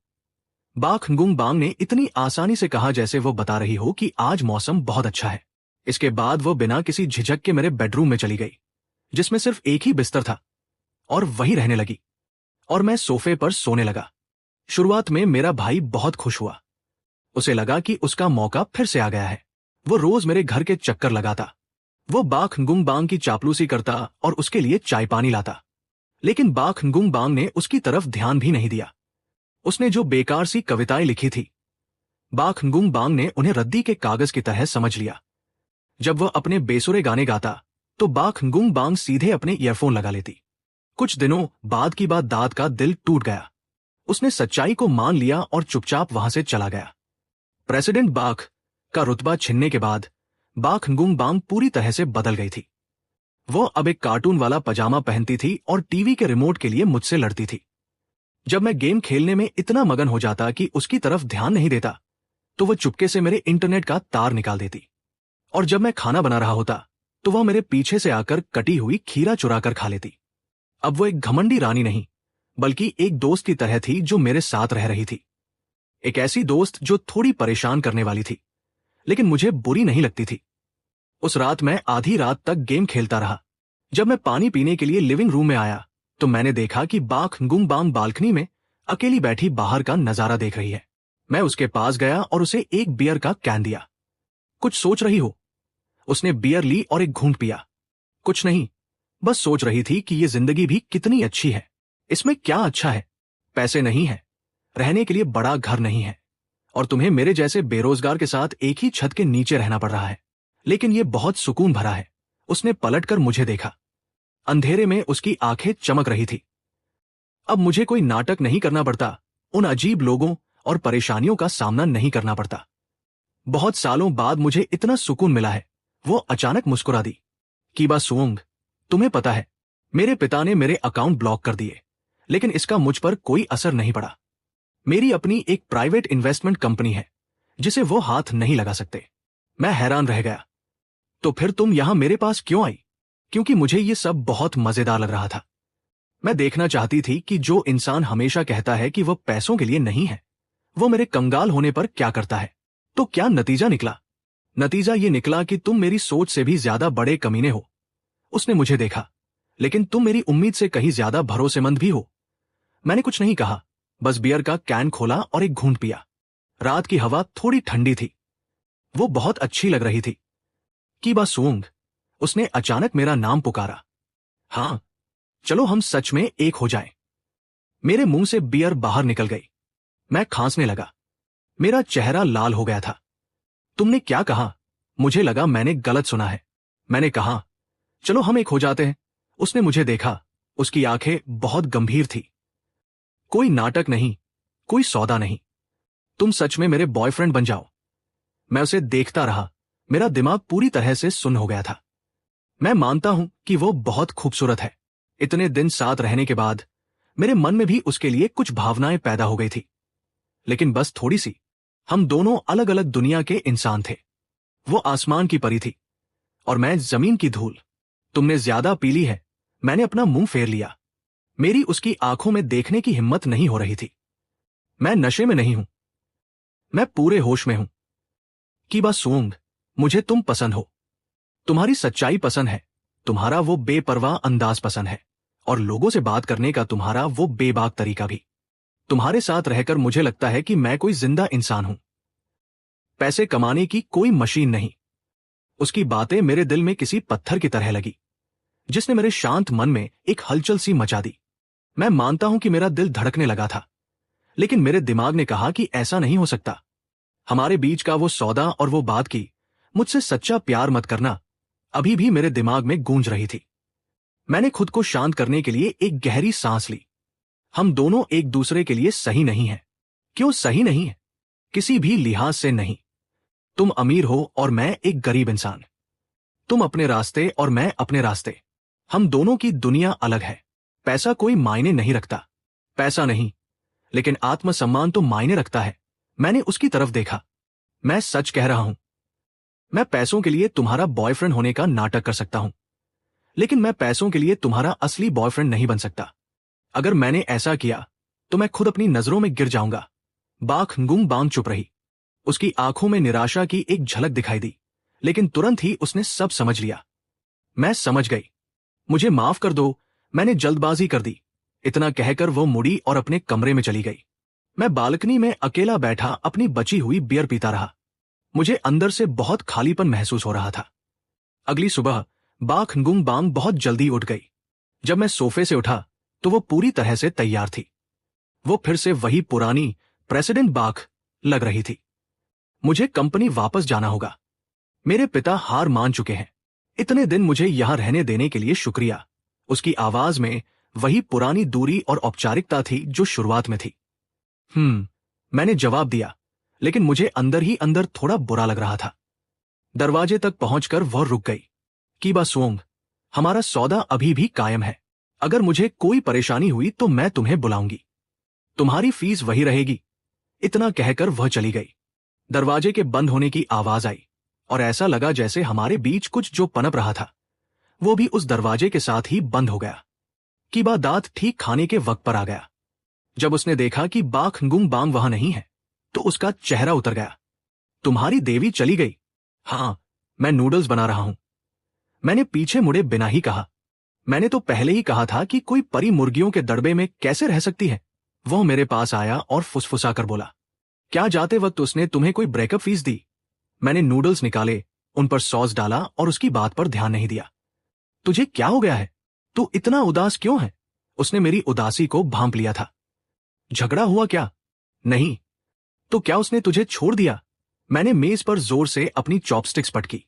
[SPEAKER 1] बाख गुंग बांग ने इतनी आसानी से कहा जैसे वो बता रही हो कि आज मौसम बहुत अच्छा है। इसके बाद वो बिना किसी झिझक के मेरे बेडरूम में चली गई, जिसमें सिर्फ एक ही बिस्तर था, और वही रहने लगी। और मैं सोफे पर सोने लगा। शुरुआत में मेरा भाई बहुत खुश हुआ। उसे लगा कि उसका मौका फिर से आ गया है। वो रोज मेरे घर के चक्कर लगाता। वो बाख गुंग बांग की चापलूसी करता और उसके लिए चाय पानी लाता। लेकिन बाख गुंग बांग ने उसकी तरफ ध्यान भी नहीं दिया। उसने जो बेकार सी कविताएं लिखी थी, बाख गुंग बांग ने उन्हें रद्दी के कागज की तरह समझ लिया। जब वह अपने बेसुरे गाने गाता, तो बाख गुंग बांग सीधे अपने ईयरफोन लगा लेती। कुछ दिनों बाद की बात दात का दिल टूट गया। उसने सच्चाई को मान लिया और चुपचाप वहां से चला गया। प्रेसिडेंट बाख का रुतबा छिनने के बाद बाख गुंग बांग पूरी तरह से बदल गई थी। वो अब एक कार्टून वाला पजामा पहनती थी और टीवी के रिमोट के लिए मुझसे लड़ती थी। जब मैं गेम खेलने में इतना मगन हो जाता कि उसकी तरफ ध्यान नहीं देता, तो वो चुपके से मेरे इंटरनेट का तार निकाल देती। और जब मैं खाना बना रहा होता, तो वह मेरे पीछे से आकर कटी हुई खीरा चुरा कर खा लेती। अब वो एक घमंडी रानी नहीं, बल्कि एक दोस्त की तरह थी जो मेरे साथ रह रही थी। एक ऐसी दोस्त जो थोड़ी परेशान करने वाली थी, लेकिन मुझे बुरी नहीं लगती थी। उस रात मैं आधी रात तक गेम खेलता रहा। जब मैं पानी पीने के लिए लिविंग रूम में आया, तो मैंने देखा कि बाख गुंग बांग बालकनी में अकेली बैठी बाहर का नजारा देख रही है। मैं उसके पास गया और उसे एक बियर का कैन दिया। कुछ सोच रही हो? उसने बियर ली और एक घूंट पिया। कुछ नहीं, बस सोच रही थी कि ये जिंदगी भी कितनी अच्छी है। इसमें क्या अच्छा है? पैसे नहीं है, रहने के लिए बड़ा घर नहीं है, और तुम्हें मेरे जैसे बेरोजगार के साथ एक ही छत के नीचे रहना पड़ रहा है। लेकिन ये बहुत सुकून भरा है। उसने पलटकर मुझे देखा। अंधेरे में उसकी आंखें चमक रही थी। अब मुझे कोई नाटक नहीं करना पड़ता उन अजीब लोगों और परेशानियों का सामना नहीं करना पड़ता। बहुत सालों बाद मुझे इतना सुकून मिला है। वो अचानक मुस्कुरा दी। कीबा सुओंग, तुम्हें पता है, मेरे पिता ने मेरे अकाउंट ब्लॉक कर दिए, लेकिन इसका मुझ पर कोई असर नहीं पड़ा। मेरी अपनी एक प्राइवेट इन्वेस्टमेंट कंपनी है जिसे वो हाथ नहीं लगा सकते। मैं हैरान रह गया। तो फिर तुम यहां मेरे पास क्यों आई? क्योंकि मुझे ये सब बहुत मजेदार लग रहा था। मैं देखना चाहती थी कि जो इंसान हमेशा कहता है कि वह पैसों के लिए नहीं है, वो मेरे कंगाल होने पर क्या करता है। तो क्या नतीजा निकला? नतीजा ये निकला कि तुम मेरी सोच से भी ज्यादा बड़े कमीने हो। उसने मुझे देखा, लेकिन तुम मेरी उम्मीद से कहीं ज्यादा भरोसेमंद भी हो। मैंने कुछ नहीं कहा, बस बियर का कैन खोला और एक घूंट पिया। रात की हवा थोड़ी ठंडी थी। वो बहुत अच्छी लग रही थी। कीबा सुओंग, उसने अचानक मेरा नाम पुकारा। हाँ, चलो हम सच में एक हो जाएं। मेरे मुंह से बियर बाहर निकल गई। मैं खांसने लगा। मेरा चेहरा लाल हो गया था। तुमने क्या कहा? मुझे लगा मैंने गलत सुना है। मैंने कहा, चलो हम एक हो जाते हैं। उसने मुझे देखा। उसकी आंखें बहुत गंभीर थी। कोई नाटक नहीं, कोई सौदा नहीं। तुम सच में मेरे बॉयफ्रेंड बन जाओ। मैं उसे देखता रहा। मेरा दिमाग पूरी तरह से सुन्न हो गया था। मैं मानता हूं कि वो बहुत खूबसूरत है। इतने दिन साथ रहने के बाद मेरे मन में भी उसके लिए कुछ भावनाएं पैदा हो गई थी, लेकिन बस थोड़ी सी। हम दोनों अलग अलग दुनिया के इंसान थे। वो आसमान की परी थी और मैं जमीन की धूल। तुमने ज्यादा पी ली है। मैंने अपना मुंह फेर लिया। मेरी उसकी आंखों में देखने की हिम्मत नहीं हो रही थी। मैं नशे में नहीं हूं, मैं पूरे होश में हूं। कीबा सुओंग, मुझे तुम पसंद हो। तुम्हारी सच्चाई पसंद है। तुम्हारा वो बेपरवाह अंदाज पसंद है, और लोगों से बात करने का तुम्हारा वो बेबाक तरीका भी। तुम्हारे साथ रहकर मुझे लगता है कि मैं कोई जिंदा इंसान हूं, पैसे कमाने की कोई मशीन नहीं। उसकी बातें मेरे दिल में किसी पत्थर की तरह लगी, जिसने मेरे शांत मन में एक हलचल सी मचा दी। मैं मानता हूं कि मेरा दिल धड़कने लगा था, लेकिन मेरे दिमाग ने कहा कि ऐसा नहीं हो सकता। हमारे बीच का वो सौदा और वो बात की मुझसे सच्चा प्यार मत करना अभी भी मेरे दिमाग में गूंज रही थी। मैंने खुद को शांत करने के लिए एक गहरी सांस ली। हम दोनों एक दूसरे के लिए सही नहीं हैं। क्यों सही नहीं है? किसी भी लिहाज से नहीं। तुम अमीर हो और मैं एक गरीब इंसान। तुम अपने रास्ते और मैं अपने रास्ते। हम दोनों की दुनिया अलग है। पैसा कोई मायने नहीं रखता। पैसा नहीं, लेकिन आत्मसम्मान तो मायने रखता है। मैंने उसकी तरफ देखा। मैं सच कह रहा हूं। मैं पैसों के लिए तुम्हारा बॉयफ्रेंड होने का नाटक कर सकता हूं, लेकिन मैं पैसों के लिए तुम्हारा असली बॉयफ्रेंड नहीं बन सकता। अगर मैंने ऐसा किया तो मैं खुद अपनी नजरों में गिर जाऊंगा। बाख गुंग बांग चुप रही। उसकी आंखों में निराशा की एक झलक दिखाई दी, लेकिन तुरंत ही उसने सब समझ लिया। मैं समझ गई। मुझे माफ कर दो, मैंने जल्दबाजी कर दी। इतना कहकर वो मुड़ी और अपने कमरे में चली गई। मैं बालकनी में अकेला बैठा अपनी बची हुई बियर पीता रहा। मुझे अंदर से बहुत खालीपन महसूस हो रहा था। अगली सुबह बाख गुंग बांग बहुत जल्दी उठ गई। जब मैं सोफे से उठा तो वो पूरी तरह से तैयार थी। वो फिर से वही पुरानी प्रेसिडेंट बाख लग रही थी। मुझे कंपनी वापस जाना होगा। मेरे पिता हार मान चुके हैं। इतने दिन मुझे यहां रहने देने के लिए शुक्रिया। उसकी आवाज में वही पुरानी दूरी और औपचारिकता थी जो शुरुआत में थी। मैंने जवाब दिया, लेकिन मुझे अंदर ही अंदर थोड़ा बुरा लग रहा था। दरवाजे तक पहुंचकर वह रुक गई। कीबा सुओंग, हमारा सौदा अभी भी कायम है। अगर मुझे कोई परेशानी हुई तो मैं तुम्हें बुलाऊंगी। तुम्हारी फीस वही रहेगी। इतना कहकर वह चली गई। दरवाजे के बंद होने की आवाज आई, और ऐसा लगा जैसे हमारे बीच कुछ जो पनप रहा था वो भी उस दरवाजे के साथ ही बंद हो गया। कीबा दांत ठीक खाने के वक्त पर आ गया। जब उसने देखा कि बाख गुंग बांग वहां नहीं है तो उसका चेहरा उतर गया। तुम्हारी देवी चली गई? हाँ, मैं नूडल्स बना रहा हूं। मैंने पीछे मुड़े बिना ही कहा। मैंने तो पहले ही कहा था कि कोई परी मुर्गियों के दड़बे में कैसे रह सकती है। वह मेरे पास आया और फुसफुसाकर बोला, क्या जाते वक्त उसने तुम्हें कोई ब्रेकअप फीस दी? मैंने नूडल्स निकाले, उन पर सॉस डाला और उसकी बात पर ध्यान नहीं दिया। तुझे क्या हो गया है? तू इतना उदास क्यों है? उसने मेरी उदासी को भांप लिया था। झगड़ा हुआ क्या? नहीं। तो क्या उसने तुझे छोड़ दिया? मैंने मेज पर जोर से अपनी चॉपस्टिक्स पटकी।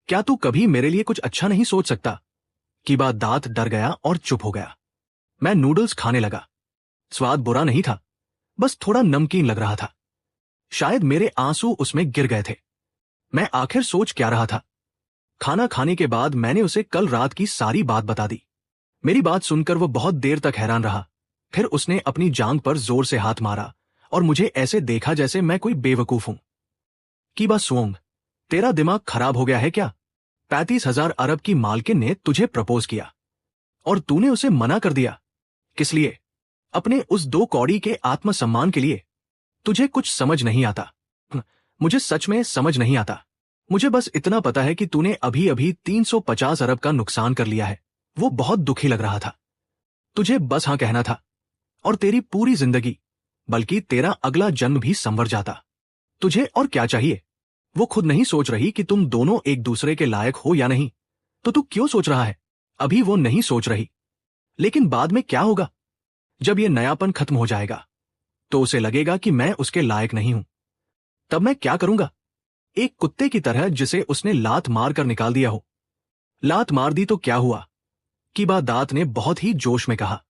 [SPEAKER 1] क्या तू कभी मेरे लिए कुछ अच्छा नहीं सोच सकता? कीबा दांत डर गया और चुप हो गया। मैं नूडल्स खाने लगा। स्वाद बुरा नहीं था, बस थोड़ा नमकीन लग रहा था। शायद मेरे आंसू उसमें गिर गए थे। मैं आखिर सोच क्या रहा था। खाना खाने के बाद मैंने उसे कल रात की सारी बात बता दी। मेरी बात सुनकर वो बहुत देर तक हैरान रहा। फिर उसने अपनी जांघ पर जोर से हाथ मारा और मुझे ऐसे देखा जैसे मैं कोई बेवकूफ हूं। कि बा सुओंग, तेरा दिमाग खराब हो गया है क्या? 35,000 अरब की मालकिन ने तुझे प्रपोज किया और तूने उसे मना कर दिया। किस लिए? अपने उस 2 कौड़ी के आत्मसम्मान के लिए। तुझे कुछ समझ नहीं आता। मुझे सच में समझ नहीं आता। मुझे बस इतना पता है कि तूने अभी अभी 350 अरब का नुकसान कर लिया है। वो बहुत दुखी लग रहा था। तुझे बस हाँ कहना था और तेरी पूरी जिंदगी, बल्कि तेरा अगला जन्म भी संवर जाता। तुझे और क्या चाहिए? वो खुद नहीं सोच रही कि तुम दोनों एक दूसरे के लायक हो या नहीं, तो तू क्यों सोच रहा है? अभी वो नहीं सोच रही, लेकिन बाद में क्या होगा? जब ये नयापन खत्म हो जाएगा तो उसे लगेगा कि मैं उसके लायक नहीं हूं। तब मैं क्या करूंगा? एक कुत्ते की तरह जिसे उसने लात मार कर निकाल दिया हो। लात मार दी तो क्या हुआ? किबा दात ने बहुत ही जोश में कहा।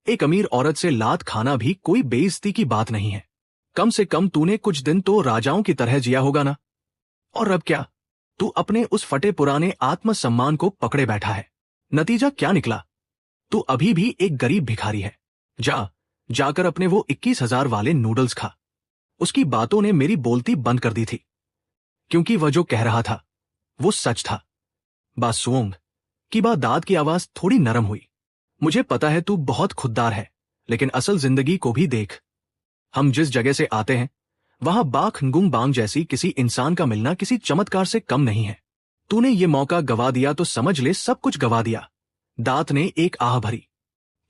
[SPEAKER 1] एक अमीर औरत से लात खाना भी कोई बेइज्जती की बात नहीं है। कम से कम तूने कुछ दिन तो राजाओं की तरह जिया होगा ना। और अब क्या? तू अपने उस फटे पुराने आत्मसम्मान को पकड़े बैठा है। नतीजा क्या निकला? तू अभी भी एक गरीब भिखारी है। जाकर अपने वो 21,000 वाले नूडल्स खा। उसकी बातों ने मेरी बोलती बंद कर दी थी, क्योंकि वह जो कह रहा था वो सच था। बासुओंग, की बात दाद की आवाज थोड़ी नरम हुई। मुझे पता है तू बहुत खुददार है, लेकिन असल जिंदगी को भी देख। हम जिस जगह से आते हैं वहां बाख nguंग बांग जैसी किसी इंसान का मिलना किसी चमत्कार से कम नहीं है। तूने ये मौका गवा दिया तो समझ ले सब कुछ गवा दिया। दात ने एक आह भरी।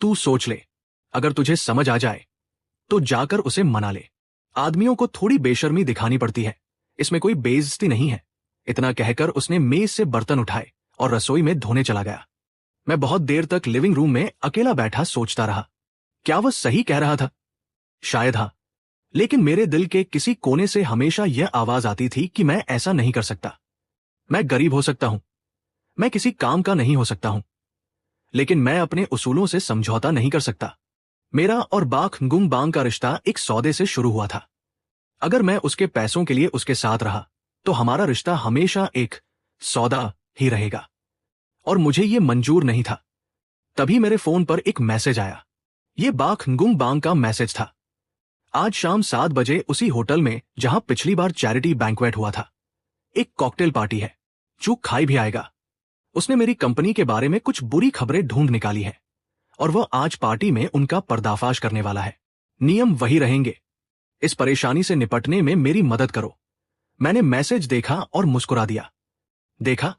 [SPEAKER 1] तू सोच ले, अगर तुझे समझ आ जाए तो जाकर उसे मना ले। आदमियों को थोड़ी बेशर्मी दिखानी पड़ती है, इसमें कोई बेइज्जती नहीं है। इतना कहकर उसने मेज से बर्तन उठाए और रसोई में धोने चला गया। मैं बहुत देर तक लिविंग रूम में अकेला बैठा सोचता रहा। क्या वह सही कह रहा था? शायद हाँ, लेकिन मेरे दिल के किसी कोने से हमेशा यह आवाज आती थी कि मैं ऐसा नहीं कर सकता। मैं गरीब हो सकता हूं, मैं किसी काम का नहीं हो सकता हूं, लेकिन मैं अपने उसूलों से समझौता नहीं कर सकता। मेरा और बाख nguंग बांग का रिश्ता एक सौदे से शुरू हुआ था। अगर मैं उसके पैसों के लिए उसके साथ रहा तो हमारा रिश्ता हमेशा एक सौदा ही रहेगा, और मुझे ये मंजूर नहीं था। तभी मेरे फोन पर एक मैसेज आया। ये बाख nguंग बांग का मैसेज था। आज शाम 7 बजे उसी होटल में जहां पिछली बार चैरिटी बैंक्वेट हुआ था, एक कॉकटेल पार्टी है। चूक खाई भी आएगा। उसने मेरी कंपनी के बारे में कुछ बुरी खबरें ढूंढ निकाली है और वह आज पार्टी में उनका पर्दाफाश करने वाला है। नियम वही रहेंगे। इस परेशानी से निपटने में मेरी मदद करो। मैंने मैसेज देखा और मुस्कुरा दिया। देखा,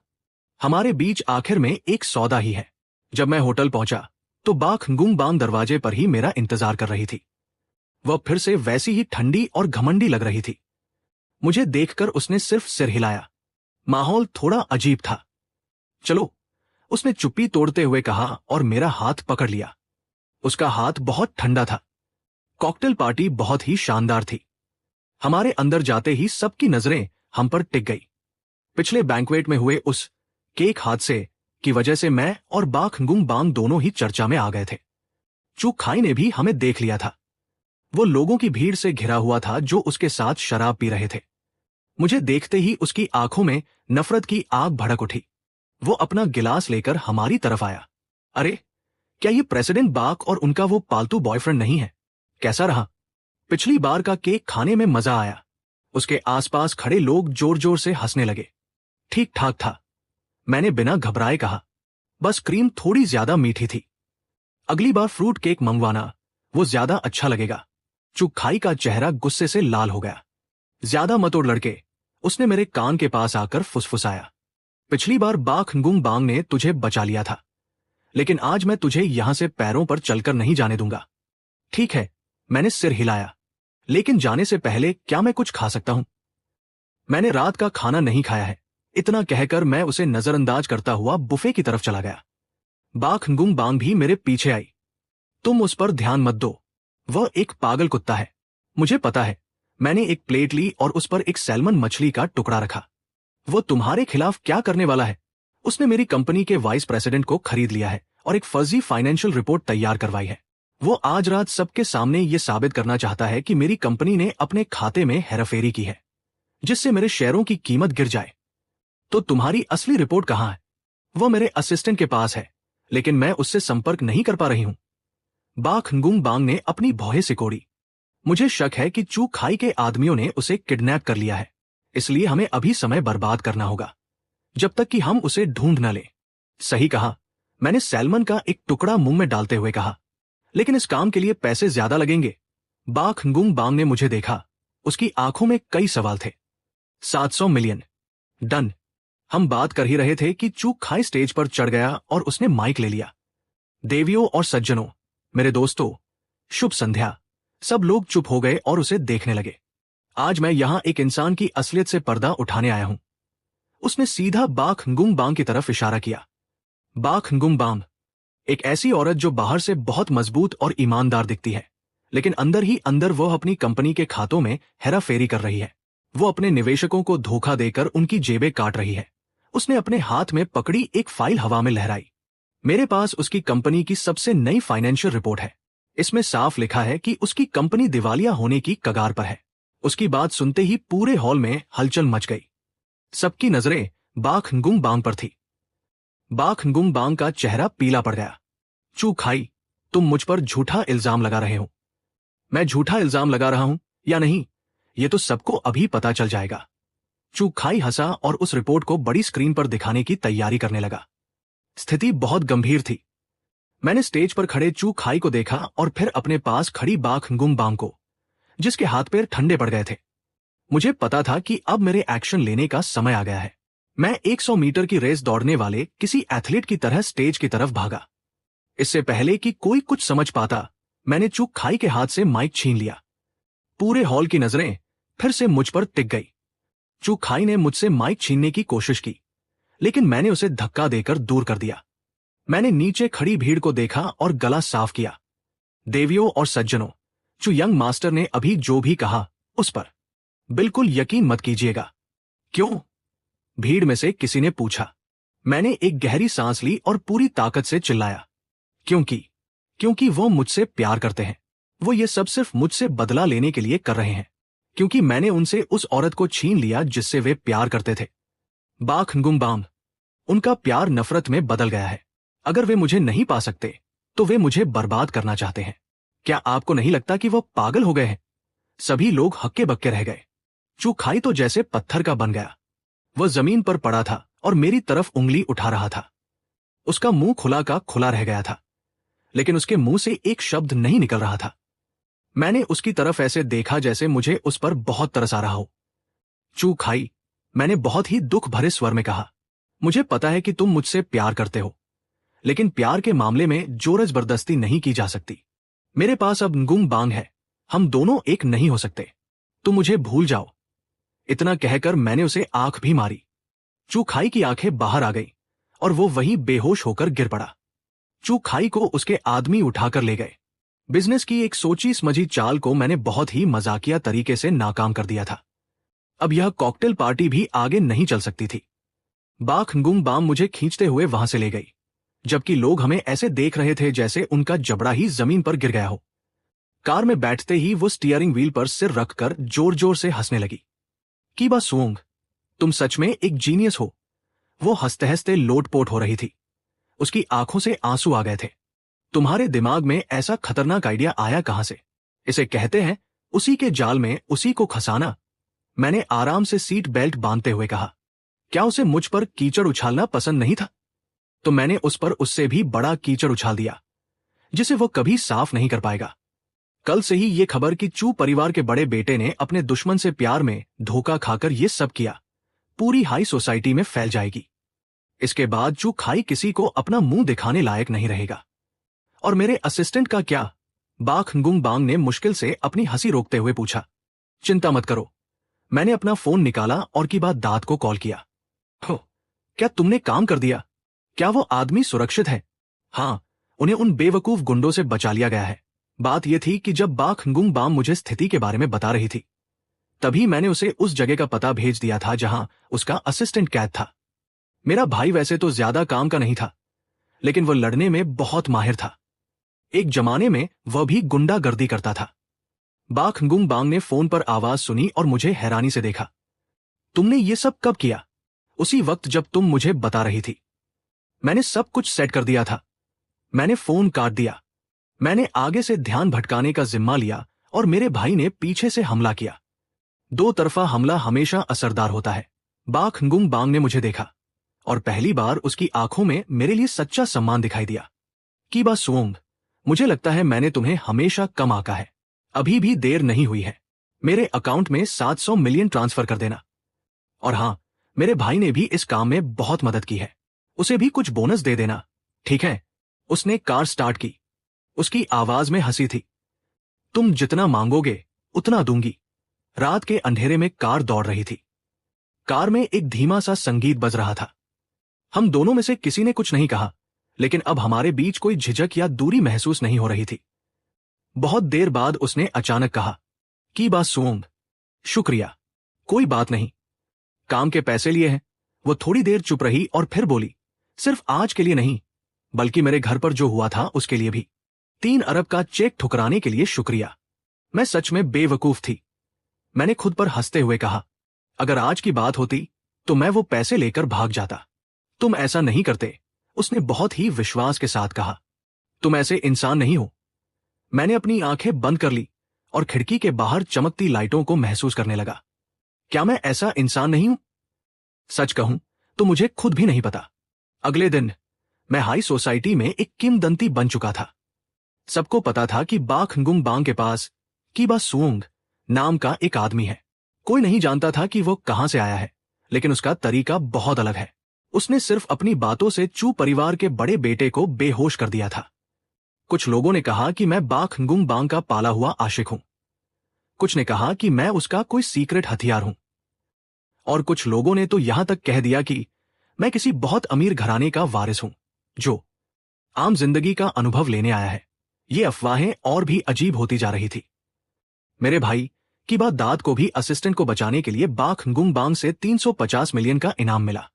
[SPEAKER 1] हमारे बीच आखिर में एक सौदा ही है। जब मैं होटल पहुंचा तो बाख nguंग बांग दरवाजे पर ही मेरा इंतजार कर रही थी। वह फिर से वैसी ही ठंडी और घमंडी लग रही थी। मुझे देखकर उसने सिर्फ सिर हिलाया। माहौल थोड़ा अजीब था। चलो, उसने चुप्पी तोड़ते हुए कहा और मेरा हाथ पकड़ लिया। उसका हाथ बहुत ठंडा था। कॉकटेल पार्टी बहुत ही शानदार थी। हमारे अंदर जाते ही सबकी नजरें हम पर टिक गई। पिछले बैंक्वेट में हुए उस केक हादसे की वजह से मैं और बाख nguंग बांग दोनों ही चर्चा में आ गए थे। चूक खाई ने भी हमें देख लिया था। वो लोगों की भीड़ से घिरा हुआ था जो उसके साथ शराब पी रहे थे। मुझे देखते ही उसकी आंखों में नफरत की आग भड़क उठी। वो अपना गिलास लेकर हमारी तरफ आया। अरे, क्या ये प्रेसिडेंट बाक और उनका वो पालतू बॉयफ्रेंड नहीं है? कैसा रहा? पिछली बार का केक खाने में मजा आया। उसके आसपास खड़े लोग जोर जोर से हंसने लगे। ठीक ठाक था, मैंने बिना घबराए कहा। बस क्रीम थोड़ी ज्यादा मीठी थी। अगली बार फ्रूट केक मंगवाना, वो ज्यादा अच्छा लगेगा। चुखाई का चेहरा गुस्से से लाल हो गया। ज्यादा मत उड़ लड़के, उसने मेरे कान के पास आकर फुसफुसाया। पिछली बार बाख nguंग बांग ने तुझे बचा लिया था, लेकिन आज मैं तुझे यहां से पैरों पर चलकर नहीं जाने दूंगा। ठीक है, मैंने सिर हिलाया। लेकिन जाने से पहले क्या मैं कुछ खा सकता हूं? मैंने रात का खाना नहीं खाया है। इतना कहकर मैं उसे नजरअंदाज करता हुआ बुफे की तरफ चला गया। बाख nguंग बांग भी मेरे पीछे आई। तुम उस पर ध्यान मत दो, वह एक पागल कुत्ता है। मुझे पता है। मैंने एक प्लेट ली और उस पर एक सैल्मन मछली का टुकड़ा रखा। वो तुम्हारे खिलाफ क्या करने वाला है? उसने मेरी कंपनी के वाइस प्रेसिडेंट को खरीद लिया है और एक फर्जी फाइनेंशियल रिपोर्ट तैयार करवाई है। वो आज रात सबके सामने ये साबित करना चाहता है कि मेरी कंपनी ने अपने खाते में हेराफेरी की है, जिससे मेरे शेयरों की कीमत गिर जाए। तो तुम्हारी असली रिपोर्ट कहाँ है? वो मेरे असिस्टेंट के पास है, लेकिन मैं उससे संपर्क नहीं कर पा रही हूं। बा खंगुंग बांग ने अपनी भौहें सिकोड़ी। मुझे शक है कि चू खाई के आदमियों ने उसे किडनैप कर लिया है, इसलिए हमें अभी समय बर्बाद करना होगा जब तक कि हम उसे ढूंढ न ले। सही कहा, मैंने सैल्मन का एक टुकड़ा मुंह में डालते हुए कहा। लेकिन इस काम के लिए पैसे ज्यादा लगेंगे। बा खंगुंग बांग ने मुझे देखा। उसकी आंखों में कई सवाल थे। 700 मिलियन। डन। हम बात कर ही रहे थे कि चू खाई स्टेज पर चढ़ गया और उसने माइक ले लिया। देवियों और सज्जनों, मेरे दोस्तों, शुभ संध्या। सब लोग चुप हो गए और उसे देखने लगे। आज मैं यहां एक इंसान की असलियत से पर्दा उठाने आया हूं। उसने सीधा बा खंगुंग बांग की तरफ इशारा किया। बा खंगुंग बांग, एक ऐसी औरत जो बाहर से बहुत मजबूत और ईमानदार दिखती है, लेकिन अंदर ही अंदर वह अपनी कंपनी के खातों में हेराफेरी कर रही है। वो अपने निवेशकों को धोखा देकर उनकी जेबें काट रही है। उसने अपने हाथ में पकड़ी एक फाइल हवा में लहराई। मेरे पास उसकी कंपनी की सबसे नई फाइनेंशियल रिपोर्ट है। इसमें साफ लिखा है कि उसकी कंपनी दिवालिया होने की कगार पर है। उसकी बात सुनते ही पूरे हॉल में हलचल मच गई। सबकी नजरें बा खंगुंग बांग पर थी। बा खंगुंग बांग का चेहरा पीला पड़ गया। चू खाई, तुम मुझ पर झूठा इल्जाम लगा रहे हो। मैं झूठा इल्जाम लगा रहा हूं या नहीं, ये तो सबको अभी पता चल जाएगा। चू खाई हंसा और उस रिपोर्ट को बड़ी स्क्रीन पर दिखाने की तैयारी करने लगा। स्थिति बहुत गंभीर थी। मैंने स्टेज पर खड़े चू खाई को देखा और फिर अपने पास खड़ी बा खंगुंग बांग को, जिसके हाथ पैर ठंडे पड़ गए थे। मुझे पता था कि अब मेरे एक्शन लेने का समय आ गया है। मैं 100 मीटर की रेस दौड़ने वाले किसी एथलीट की तरह स्टेज की तरफ भागा। इससे पहले कि कोई कुछ समझ पाता, मैंने चू खाई के हाथ से माइक छीन लिया। पूरे हॉल की नजरें फिर से मुझ पर टिक गई। चू खाई ने मुझसे माइक छीनने की कोशिश की, लेकिन मैंने उसे धक्का देकर दूर कर दिया। मैंने नीचे खड़ी भीड़ को देखा और गला साफ किया। देवियों और सज्जनों, चू यंग मास्टर ने अभी जो भी कहा उस पर बिल्कुल यकीन मत कीजिएगा। क्यों? भीड़ में से किसी ने पूछा। मैंने एक गहरी सांस ली और पूरी ताकत से चिल्लाया, क्योंकि वो मुझसे प्यार करते हैं। वो ये सब सिर्फ मुझसे बदला लेने के लिए कर रहे हैं, क्योंकि मैंने उनसे उस औरत को छीन लिया जिससे वे प्यार करते थे। बा खंगुंग बांग, उनका प्यार नफरत में बदल गया है। अगर वे मुझे नहीं पा सकते तो वे मुझे बर्बाद करना चाहते हैं। क्या आपको नहीं लगता कि वो पागल हो गए हैं? सभी लोग हक्के बक्के रह गए। चू खाई तो जैसे पत्थर का बन गया। वह जमीन पर पड़ा था और मेरी तरफ उंगली उठा रहा था। उसका मुंह खुला का खुला रह गया था, लेकिन उसके मुंह से एक शब्द नहीं निकल रहा था। मैंने उसकी तरफ ऐसे देखा जैसे मुझे उस पर बहुत तरस आ रहा हो। चू खाई, मैंने बहुत ही दुख भरे स्वर में कहा, मुझे पता है कि तुम मुझसे प्यार करते हो, लेकिन प्यार के मामले में जोर जबरदस्ती नहीं की जा सकती। मेरे पास अब गुंग बांग है, हम दोनों एक नहीं हो सकते। तुम मुझे भूल जाओ। इतना कहकर मैंने उसे आंख भी मारी। चू खाई की आंखें बाहर आ गई और वो वहीं बेहोश होकर गिर पड़ा। चू खाई को उसके आदमी उठाकर ले गए। बिजनेस की एक सोची समझी चाल को मैंने बहुत ही मजाकिया तरीके से नाकाम कर दिया था। अब यह कॉकटेल पार्टी भी आगे नहीं चल सकती थी। बा खंगुंग बांग मुझे खींचते हुए वहां से ले गई, जबकि लोग हमें ऐसे देख रहे थे जैसे उनका जबड़ा ही जमीन पर गिर गया हो। कार में बैठते ही वो स्टीयरिंग व्हील पर सिर रखकर जोर जोर से हंसने लगी। कीबा सुओंग, तुम सच में एक जीनियस हो। वो हंसते हंसते लोटपोट हो रही थी। उसकी आंखों से आंसू आ गए थे। तुम्हारे दिमाग में ऐसा खतरनाक आइडिया आया कहां से? इसे कहते हैं उसी के जाल में उसी को खसाना। मैंने आराम से सीट बेल्ट बांधते हुए कहा। क्या उसे मुझ पर कीचड़ उछालना पसंद नहीं था? तो मैंने उस पर उससे भी बड़ा कीचड़ उछाल दिया, जिसे वो कभी साफ नहीं कर पाएगा। कल से ही ये खबर कि चू परिवार के बड़े बेटे ने अपने दुश्मन से प्यार में धोखा खाकर ये सब किया, पूरी हाई सोसाइटी में फैल जाएगी। इसके बाद चू खाई किसी को अपना मुंह दिखाने लायक नहीं रहेगा। और मेरे असिस्टेंट का क्या? बा खंगुंग बांग ने मुश्किल से अपनी हंसी रोकते हुए पूछा। चिंता मत करो। मैंने अपना फोन निकाला और की बात दाद को कॉल किया। हो, क्या तुमने काम कर दिया? क्या वो आदमी सुरक्षित है? हाँ, उन्हें उन बेवकूफ गुंडों से बचा लिया गया है। बात यह थी कि जब बा खंगुंग बांग मुझे स्थिति के बारे में बता रही थी, तभी मैंने उसे उस जगह का पता भेज दिया था जहां उसका असिस्टेंट कैद था। मेरा भाई वैसे तो ज्यादा काम का नहीं था, लेकिन वो लड़ने में बहुत माहिर था। एक जमाने में वह भी गुंडागर्दी करता था। बाख गुंग बांग ने फोन पर आवाज सुनी और मुझे हैरानी से देखा। तुमने ये सब कब किया? उसी वक्त जब तुम मुझे बता रही थी। मैंने सब कुछ सेट कर दिया था। मैंने फोन काट दिया। मैंने आगे से ध्यान भटकाने का जिम्मा लिया और मेरे भाई ने पीछे से हमला किया। दो तरफा हमला हमेशा असरदार होता है। बाख गुंग बांग ने मुझे देखा और पहली बार उसकी आंखों में मेरे लिए सच्चा सम्मान दिखाई दिया। कीबा सुओंग, मुझे लगता है मैंने तुम्हें हमेशा कम आंका है। अभी भी देर नहीं हुई है। मेरे अकाउंट में 700 मिलियन ट्रांसफर कर देना। और हां, मेरे भाई ने भी इस काम में बहुत मदद की है। उसे भी कुछ बोनस दे देना, ठीक है? उसने कार स्टार्ट की। उसकी आवाज में हंसी थी। तुम जितना मांगोगे उतना दूंगी। रात के अंधेरे में कार दौड़ रही थी। कार में एक धीमा सा संगीत बज रहा था। हम दोनों में से किसी ने कुछ नहीं कहा, लेकिन अब हमारे बीच कोई झिझक या दूरी महसूस नहीं हो रही थी। बहुत देर बाद उसने अचानक कहा, की बात सुओंग, शुक्रिया, कोई बात नहीं, काम के पैसे लिए हैं। वो थोड़ी देर चुप रही और फिर बोली, सिर्फ आज के लिए नहीं, बल्कि मेरे घर पर जो हुआ था उसके लिए भी। 3 अरब का चेक ठुकराने के लिए शुक्रिया। मैं सच में बेवकूफ थी। मैंने खुद पर हंसते हुए कहा, अगर आज की बात होती तो मैं वो पैसे लेकर भाग जाता। तुम ऐसा नहीं करते, उसने बहुत ही विश्वास के साथ कहा। तुम ऐसे इंसान नहीं हो। मैंने अपनी आंखें बंद कर ली और खिड़की के बाहर चमकती लाइटों को महसूस करने लगा। क्या मैं ऐसा इंसान नहीं हूं? सच कहूं तो मुझे खुद भी नहीं पता। अगले दिन मैं हाई सोसाइटी में एक किंवदंती बन चुका था। सबको पता था कि बाख गुंग बांग के पास कीबा सुओंग नाम का एक आदमी है। कोई नहीं जानता था कि वो कहां से आया है, लेकिन उसका तरीका बहुत अलग है। उसने सिर्फ अपनी बातों से चू परिवार के बड़े बेटे को बेहोश कर दिया था। कुछ लोगों ने कहा कि मैं बाख गुंग बांग का पाला हुआ आशिक हूं। कुछ ने कहा कि मैं उसका कोई सीक्रेट हथियार हूं। और कुछ लोगों ने तो यहां तक कह दिया कि मैं किसी बहुत अमीर घराने का वारिस हूं, जो आम जिंदगी का अनुभव लेने आया है। ये अफवाहें और भी अजीब होती जा रही थी। मेरे भाई की बात दाद को भी असिस्टेंट को बचाने के लिए बाख गुंग बांग से 350 मिलियन का इनाम मिला।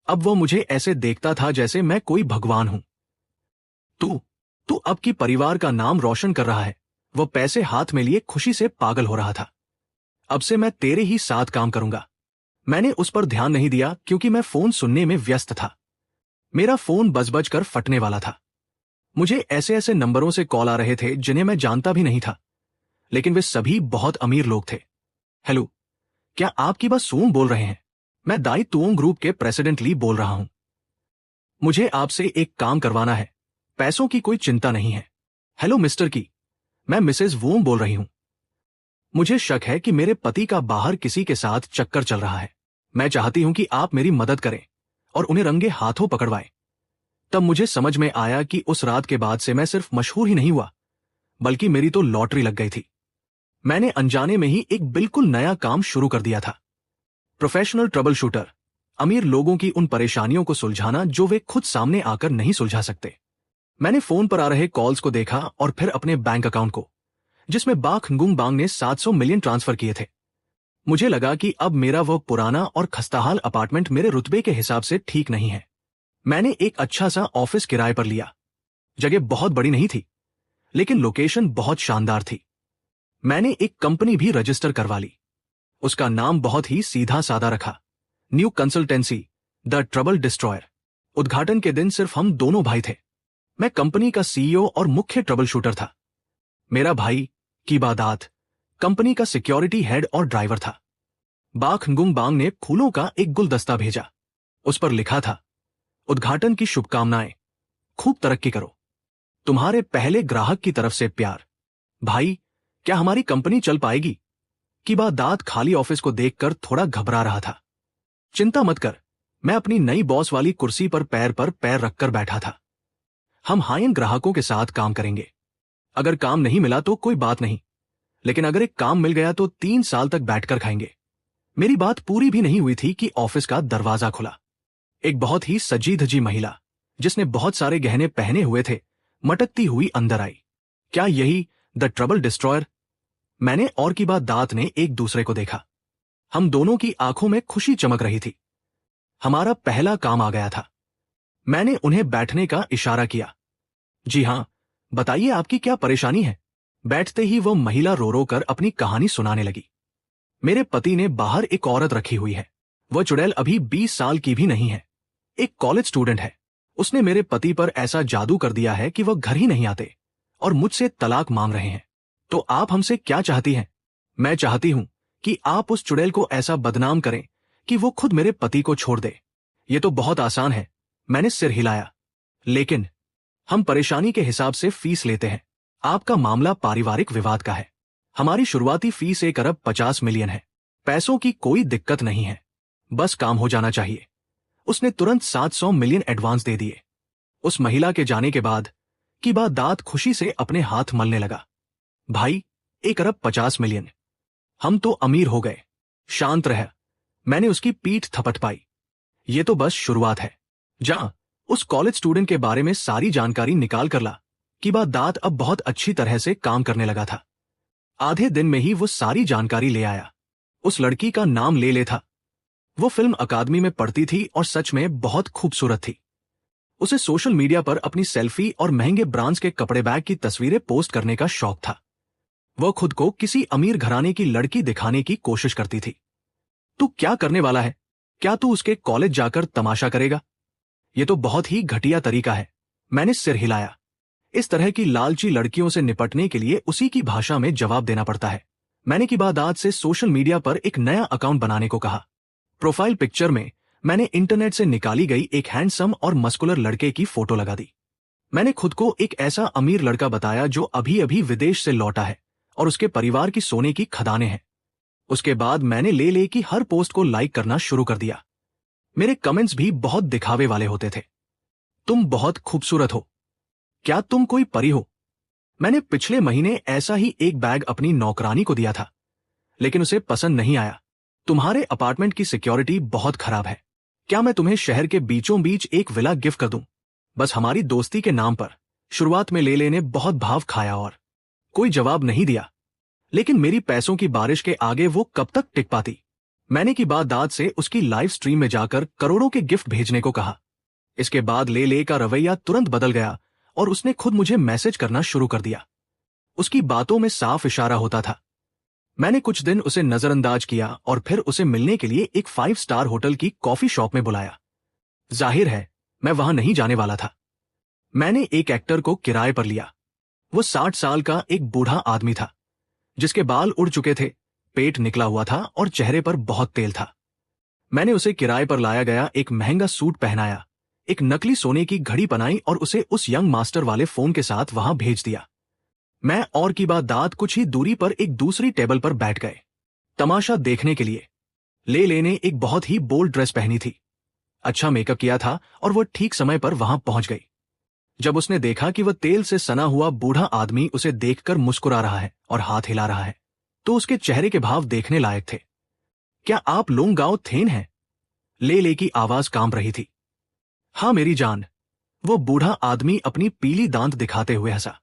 [SPEAKER 1] अब वो मुझे ऐसे देखता था जैसे मैं कोई भगवान हूं। तू अब की परिवार का नाम रोशन कर रहा है। वो पैसे हाथ में लिए खुशी से पागल हो रहा था। अब से मैं तेरे ही साथ काम करूंगा। मैंने उस पर ध्यान नहीं दिया क्योंकि मैं फोन सुनने में व्यस्त था। मेरा फोन बज कर फटने वाला था। मुझे ऐसे ऐसे नंबरों से कॉल आ रहे थे जिन्हें मैं जानता भी नहीं था, लेकिन वे सभी बहुत अमीर लोग थे। हेलो, क्या आपकी बात सुओंग बोल रहे हैं? मैं दाई तुओंग ग्रुप के प्रेसिडेंट ली बोल रहा हूं। मुझे आपसे एक काम करवाना है। पैसों की कोई चिंता नहीं है। हेलो मिस्टर की, मैं मिसेज वोंग बोल रही हूं। मुझे शक है कि मेरे पति का बाहर किसी के साथ चक्कर चल रहा है। मैं चाहती हूं कि आप मेरी मदद करें और उन्हें रंगे हाथों पकड़वाएं। तब मुझे समझ में आया कि उस रात के बाद से मैं सिर्फ मशहूर ही नहीं हुआ, बल्कि मेरी तो लॉटरी लग गई थी। मैंने अनजाने में ही एक बिल्कुल नया काम शुरू कर दिया था। प्रोफेशनल ट्रबल शूटर, अमीर लोगों की उन परेशानियों को सुलझाना जो वे खुद सामने आकर नहीं सुलझा सकते। मैंने फोन पर आ रहे कॉल्स को देखा और फिर अपने बैंक अकाउंट को, जिसमें बाख गुंग बांग ने 700 मिलियन ट्रांसफर किए थे। मुझे लगा कि अब मेरा वह पुराना और खस्ताहाल अपार्टमेंट मेरे रुतबे के हिसाब से ठीक नहीं है। मैंने एक अच्छा सा ऑफिस किराए पर लिया। जगह बहुत बड़ी नहीं थी, लेकिन लोकेशन बहुत शानदार थी। मैंने एक कंपनी भी रजिस्टर करवा ली। उसका नाम बहुत ही सीधा सादा रखा, new consultancy the trouble destroyer. उद्घाटन के दिन सिर्फ हम दोनों भाई थे। मैं कंपनी का सीईओ और मुख्य ट्रबल शूटर था। मेरा भाई कीबा दात कंपनी का सिक्योरिटी हेड और ड्राइवर था। बाख गुंग बांग ने फूलों का एक गुलदस्ता भेजा। उस पर लिखा था, उद्घाटन की शुभकामनाएं, खूब तरक्की करो, तुम्हारे पहले ग्राहक की तरफ से प्यार। भाई, क्या हमारी कंपनी चल पाएगी? कीबा दात खाली ऑफिस को देखकर थोड़ा घबरा रहा था। चिंता मत कर, मैं अपनी नई बॉस वाली कुर्सी पर पैर रखकर बैठा था। हम हाई एंड ग्राहकों के साथ काम करेंगे। अगर काम नहीं मिला तो कोई बात नहीं, लेकिन अगर एक काम मिल गया तो 3 साल तक बैठकर खाएंगे। मेरी बात पूरी भी नहीं हुई थी कि ऑफिस का दरवाजा खुला। एक बहुत ही सजी धजी महिला, जिसने बहुत सारे गहने पहने हुए थे, मटकती हुई अंदर आई। क्या यही द ट्रबल डिस्ट्रॉयर? मैंने और की बात दात ने एक दूसरे को देखा। हम दोनों की आंखों में खुशी चमक रही थी। हमारा पहला काम आ गया था। मैंने उन्हें बैठने का इशारा किया। जी हां, बताइए आपकी क्या परेशानी है। बैठते ही वो महिला रो रो कर अपनी कहानी सुनाने लगी। मेरे पति ने बाहर एक औरत रखी हुई है। वह चुड़ैल अभी 20 साल की भी नहीं है, एक कॉलेज स्टूडेंट है। उसने मेरे पति पर ऐसा जादू कर दिया है कि वह घर ही नहीं आते और मुझसे तलाक मांग रहे हैं। तो आप हमसे क्या चाहती हैं? मैं चाहती हूं कि आप उस चुड़ैल को ऐसा बदनाम करें कि वो खुद मेरे पति को छोड़ दे। ये तो बहुत आसान है। मैंने सिर हिलाया। लेकिन हम परेशानी के हिसाब से फीस लेते हैं। आपका मामला पारिवारिक विवाद का है। हमारी शुरुआती फीस 1 अरब 50 मिलियन है। पैसों की कोई दिक्कत नहीं है, बस काम हो जाना चाहिए। उसने तुरंत 700 मिलियन एडवांस दे दिए। उस महिला के जाने के बाद की बात दांत खुशी से अपने हाथ मलने लगा। भाई, 1 अरब 50 मिलियन, हम तो अमीर हो गए। शांत रह। मैंने उसकी पीठ थपथ पाई। ये तो बस शुरुआत है। जा उस कॉलेज स्टूडेंट के बारे में सारी जानकारी निकाल कर ला। की बात दांत अब बहुत अच्छी तरह से काम करने लगा था। आधे दिन में ही वो सारी जानकारी ले आया। उस लड़की का नाम ले था। वो फिल्म अकादमी में पढ़ती थी और सच में बहुत खूबसूरत थी। उसे सोशल मीडिया पर अपनी सेल्फी और महंगे ब्रांड्स के कपड़े बैग की तस्वीरें पोस्ट करने का शौक था। वह खुद को किसी अमीर घराने की लड़की दिखाने की कोशिश करती थी। तू क्या करने वाला है? क्या तू उसके कॉलेज जाकर तमाशा करेगा? ये तो बहुत ही घटिया तरीका है। मैंने सिर हिलाया। इस तरह की लालची लड़कियों से निपटने के लिए उसी की भाषा में जवाब देना पड़ता है। मैंने की बात आज से सोशल मीडिया पर एक नया अकाउंट बनाने को कहा। प्रोफाइल पिक्चर में मैंने इंटरनेट से निकाली गई एक हैंडसम और मस्कुलर लड़के की फोटो लगा दी। मैंने खुद को एक ऐसा अमीर लड़का बताया जो अभी अभी विदेश से लौटा है और उसके परिवार की सोने की खदानें हैं। उसके बाद मैंने ले की हर पोस्ट को लाइक करना शुरू कर दिया। मेरे कमेंट्स भी बहुत दिखावे वाले होते थे। तुम बहुत खूबसूरत हो। क्या तुम कोई परी हो? मैंने पिछले महीने ऐसा ही एक बैग अपनी नौकरानी को दिया था, लेकिन उसे पसंद नहीं आया। तुम्हारे अपार्टमेंट की सिक्योरिटी बहुत खराब है। क्या मैं तुम्हें शहर के बीचों बीच एक विला गिफ्ट कर दूं, बस हमारी दोस्ती के नाम पर? शुरुआत में ले ने बहुत भाव खाया और कोई जवाब नहीं दिया, लेकिन मेरी पैसों की बारिश के आगे वो कब तक टिक पाती। मैंने की बात दाद से उसकी लाइव स्ट्रीम में जाकर करोड़ों के गिफ्ट भेजने को कहा। इसके बाद ले का रवैया तुरंत बदल गया और उसने खुद मुझे मैसेज करना शुरू कर दिया। उसकी बातों में साफ इशारा होता था। मैंने कुछ दिन उसे नजरअंदाज किया और फिर उसे मिलने के लिए एक 5 स्टार होटल की कॉफी शॉप में बुलाया। जाहिर है मैं वहां नहीं जाने वाला था। मैंने एक एक्टर को किराए पर लिया। वो 60 साल का एक बूढ़ा आदमी था, जिसके बाल उड़ चुके थे, पेट निकला हुआ था और चेहरे पर बहुत तेल था। मैंने उसे किराए पर लाया गया एक महंगा सूट पहनाया, एक नकली सोने की घड़ी पहनाई और उसे उस यंग मास्टर वाले फोन के साथ वहां भेज दिया। मैं और की बात दाद कुछ ही दूरी पर एक दूसरी टेबल पर बैठ गए, तमाशा देखने के लिए। ले ने एक बहुत ही बोल्ड ड्रेस पहनी थी, अच्छा मेकअप किया था और वह ठीक समय पर वहां पहुंच गई। जब उसने देखा कि वह तेल से सना हुआ बूढ़ा आदमी उसे देखकर मुस्कुरा रहा है और हाथ हिला रहा है, तो उसके चेहरे के भाव देखने लायक थे। क्या आप लोंगाओ थेन हैं? ले की आवाज कांप रही थी। हाँ मेरी जान, वो बूढ़ा आदमी अपनी पीली दांत दिखाते हुए हंसा।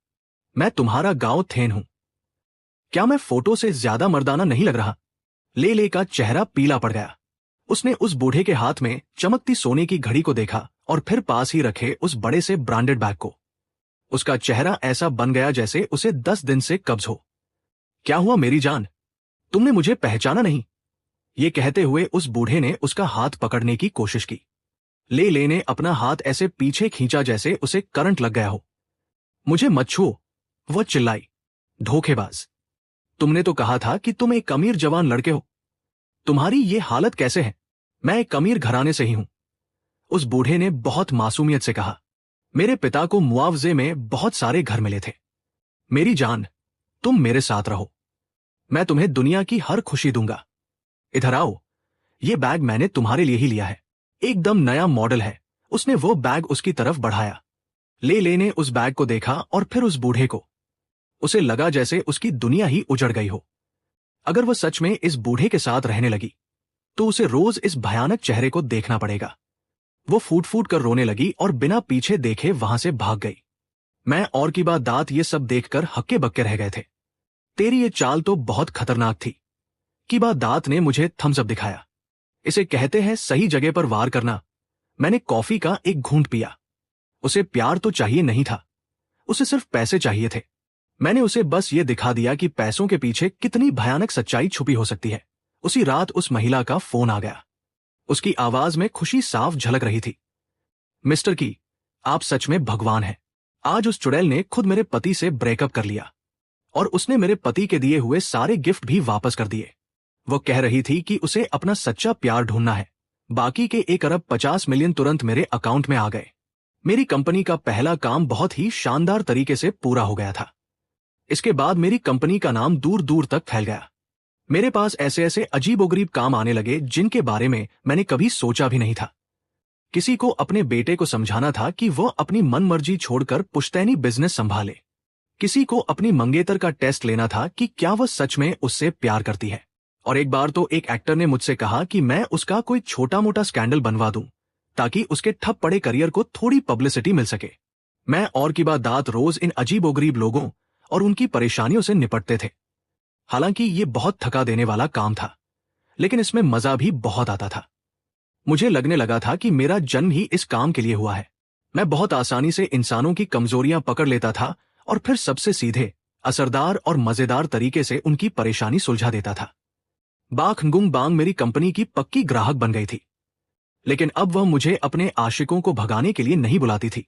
[SPEAKER 1] मैं तुम्हारा गांव थेन हूं। क्या मैं फोटो से ज्यादा मर्दाना नहीं लग रहा? ले का चेहरा पीला पड़ गया। उसने उस बूढ़े के हाथ में चमकती सोने की घड़ी को देखा और फिर पास ही रखे उस बड़े से ब्रांडेड बैग को। उसका चेहरा ऐसा बन गया जैसे उसे 10 दिन से कब्ज हो। क्या हुआ मेरी जान, तुमने मुझे पहचाना नहीं? ये कहते हुए उस बूढ़े ने उसका हाथ पकड़ने की कोशिश की। ले ने अपना हाथ ऐसे पीछे खींचा जैसे उसे करंट लग गया हो। मुझे मत छुओ, वो चिल्लाई। धोखेबाज, तुमने तो कहा था कि तुम एक अमीर जवान लड़के हो। तुम्हारी ये हालत कैसे है? मैं एक अमीर घराने से ही हूं, उस बूढ़े ने बहुत मासूमियत से कहा। मेरे पिता को मुआवजे में बहुत सारे घर मिले थे। मेरी जान, तुम मेरे साथ रहो, मैं तुम्हें दुनिया की हर खुशी दूंगा। इधर आओ, ये बैग मैंने तुम्हारे लिए ही लिया है, एकदम नया मॉडल है। उसने वो बैग उसकी तरफ बढ़ाया। ले ने उस बैग को देखा और फिर उस बूढ़े को। उसे लगा जैसे उसकी दुनिया ही उजड़ गई हो। अगर वह सच में इस बूढ़े के साथ रहने लगी तो उसे रोज इस भयानक चेहरे को देखना पड़ेगा। वो फूट फूट कर रोने लगी और बिना पीछे देखे वहां से भाग गई। मैं और की बात दात ये सब देखकर हक्के बक्के रह गए थे। तेरी ये चाल तो बहुत खतरनाक थी। की बात दात ने मुझे थम्स अप दिखाया। इसे कहते हैं सही जगह पर वार करना। मैंने कॉफी का एक घूंट पिया। उसे प्यार तो चाहिए नहीं था, उसे सिर्फ पैसे चाहिए थे। मैंने उसे बस ये दिखा दिया कि पैसों के पीछे कितनी भयानक सच्चाई छुपी हो सकती है। उसी रात उस महिला का फोन आ गया। उसकी आवाज में खुशी साफ झलक रही थी। मिस्टर की, आप सच में भगवान हैं। आज उस चुड़ैल ने खुद मेरे पति से ब्रेकअप कर लिया और उसने मेरे पति के दिए हुए सारे गिफ्ट भी वापस कर दिए। वो कह रही थी कि उसे अपना सच्चा प्यार ढूंढना है। बाकी के 1 अरब 50 मिलियन तुरंत मेरे अकाउंट में आ गए। मेरी कंपनी का पहला काम बहुत ही शानदार तरीके से पूरा हो गया था। इसके बाद मेरी कंपनी का नाम दूर दूर तक फैल गया। मेरे पास ऐसे ऐसे अजीबोगरीब काम आने लगे जिनके बारे में मैंने कभी सोचा भी नहीं था। किसी को अपने बेटे को समझाना था कि वह अपनी मनमर्जी छोड़कर पुश्तैनी बिजनेस संभाले। किसी को अपनी मंगेतर का टेस्ट लेना था कि क्या वह सच में उससे प्यार करती है। और एक बार तो एक एक्टर ने मुझसे कहा कि मैं उसका कोई छोटा मोटा स्कैंडल बनवा दूं ताकि उसके ठप पड़े करियर को थोड़ी पब्लिसिटी मिल सके। मैं और की बात रोज इन अजीबोगरीब लोगों और उनकी परेशानियों से निपटते थे। हालांकि ये बहुत थका देने वाला काम था, लेकिन इसमें मजा भी बहुत आता था। मुझे लगने लगा था कि मेरा जन्म ही इस काम के लिए हुआ है। मैं बहुत आसानी से इंसानों की कमजोरियां पकड़ लेता था और फिर सबसे सीधे, असरदार और मजेदार तरीके से उनकी परेशानी सुलझा देता था। बाख गुंग बांग मेरी कंपनी की पक्की ग्राहक बन गई थी, लेकिन अब वह मुझे अपने आशिकों को भगाने के लिए नहीं बुलाती थी,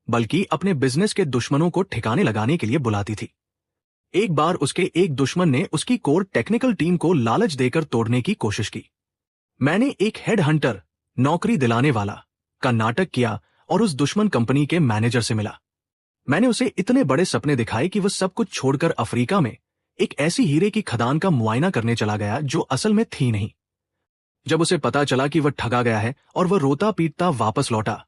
[SPEAKER 1] बल्कि अपने बिजनेस के दुश्मनों को ठिकाने लगाने के लिए बुलाती थी। एक बार उसके एक दुश्मन ने उसकी कोर टेक्निकल टीम को लालच देकर तोड़ने की कोशिश की। मैंने एक हेड हंटर, नौकरी दिलाने वाला का नाटक किया और उस दुश्मन कंपनी के मैनेजर से मिला। मैंने उसे इतने बड़े सपने दिखाए कि वह सब कुछ छोड़कर अफ्रीका में एक ऐसी हीरे की खदान का मुआयना करने चला गया जो असल में थी नहीं। जब उसे पता चला कि वह ठगा गया है और वह रोता पीटता वापस लौटा,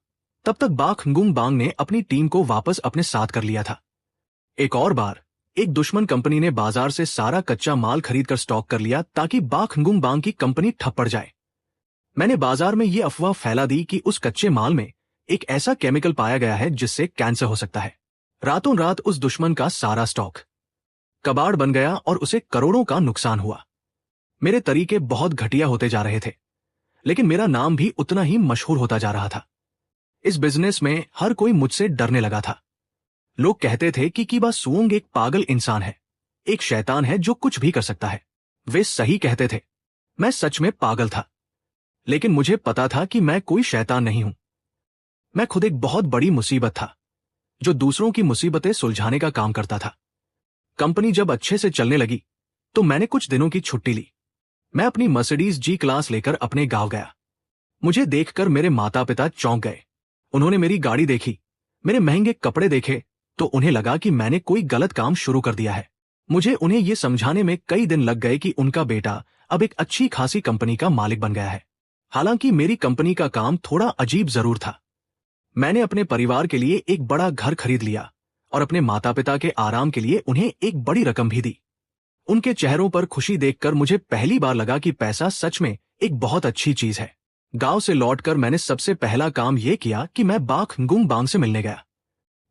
[SPEAKER 1] तब तक बाख गुंग बांग ने अपनी टीम को वापस अपने साथ कर लिया था। एक और बार एक दुश्मन कंपनी ने बाजार से सारा कच्चा माल खरीदकर स्टॉक कर लिया ताकि बाख गुंग बांग की कंपनी ठप पड़ जाए। मैंने बाजार में यह अफवाह फैला दी कि उस कच्चे माल में एक ऐसा केमिकल पाया गया है जिससे कैंसर हो सकता है। रातों रात उस दुश्मन का सारा स्टॉक कबाड़ बन गया और उसे करोड़ों का नुकसान हुआ। मेरे तरीके बहुत घटिया होते जा रहे थे, लेकिन मेरा नाम भी उतना ही मशहूर होता जा रहा था। इस बिजनेस में हर कोई मुझसे डरने लगा था। लोग कहते थे कि किबा सुओंग एक पागल इंसान है, एक शैतान है जो कुछ भी कर सकता है। वे सही कहते थे। मैं सच में पागल था, लेकिन मुझे पता था कि मैं कोई शैतान नहीं हूं। मैं खुद एक बहुत बड़ी मुसीबत था जो दूसरों की मुसीबतें सुलझाने का काम करता था। कंपनी जब अच्छे से चलने लगी तो मैंने कुछ दिनों की छुट्टी ली। मैं अपनी मर्सिडीज जी क्लास लेकर अपने गांव गया। मुझे देखकर मेरे माता पिता चौंक गए। उन्होंने मेरी गाड़ी देखी, मेरे महंगे कपड़े देखे तो उन्हें लगा कि मैंने कोई गलत काम शुरू कर दिया है। मुझे उन्हें यह समझाने में कई दिन लग गए कि उनका बेटा अब एक अच्छी खासी कंपनी का मालिक बन गया है। हालांकि मेरी कंपनी का काम थोड़ा अजीब जरूर था। मैंने अपने परिवार के लिए एक बड़ा घर खरीद लिया और अपने माता पिता के आराम के लिए उन्हें एक बड़ी रकम भी दी। उनके चेहरों पर खुशी देखकर मुझे पहली बार लगा कि पैसा सच में एक बहुत अच्छी चीज है। गांव से लौटकर मैंने सबसे पहला काम यह किया कि मैं बाख गुंग बांग से मिलने गया।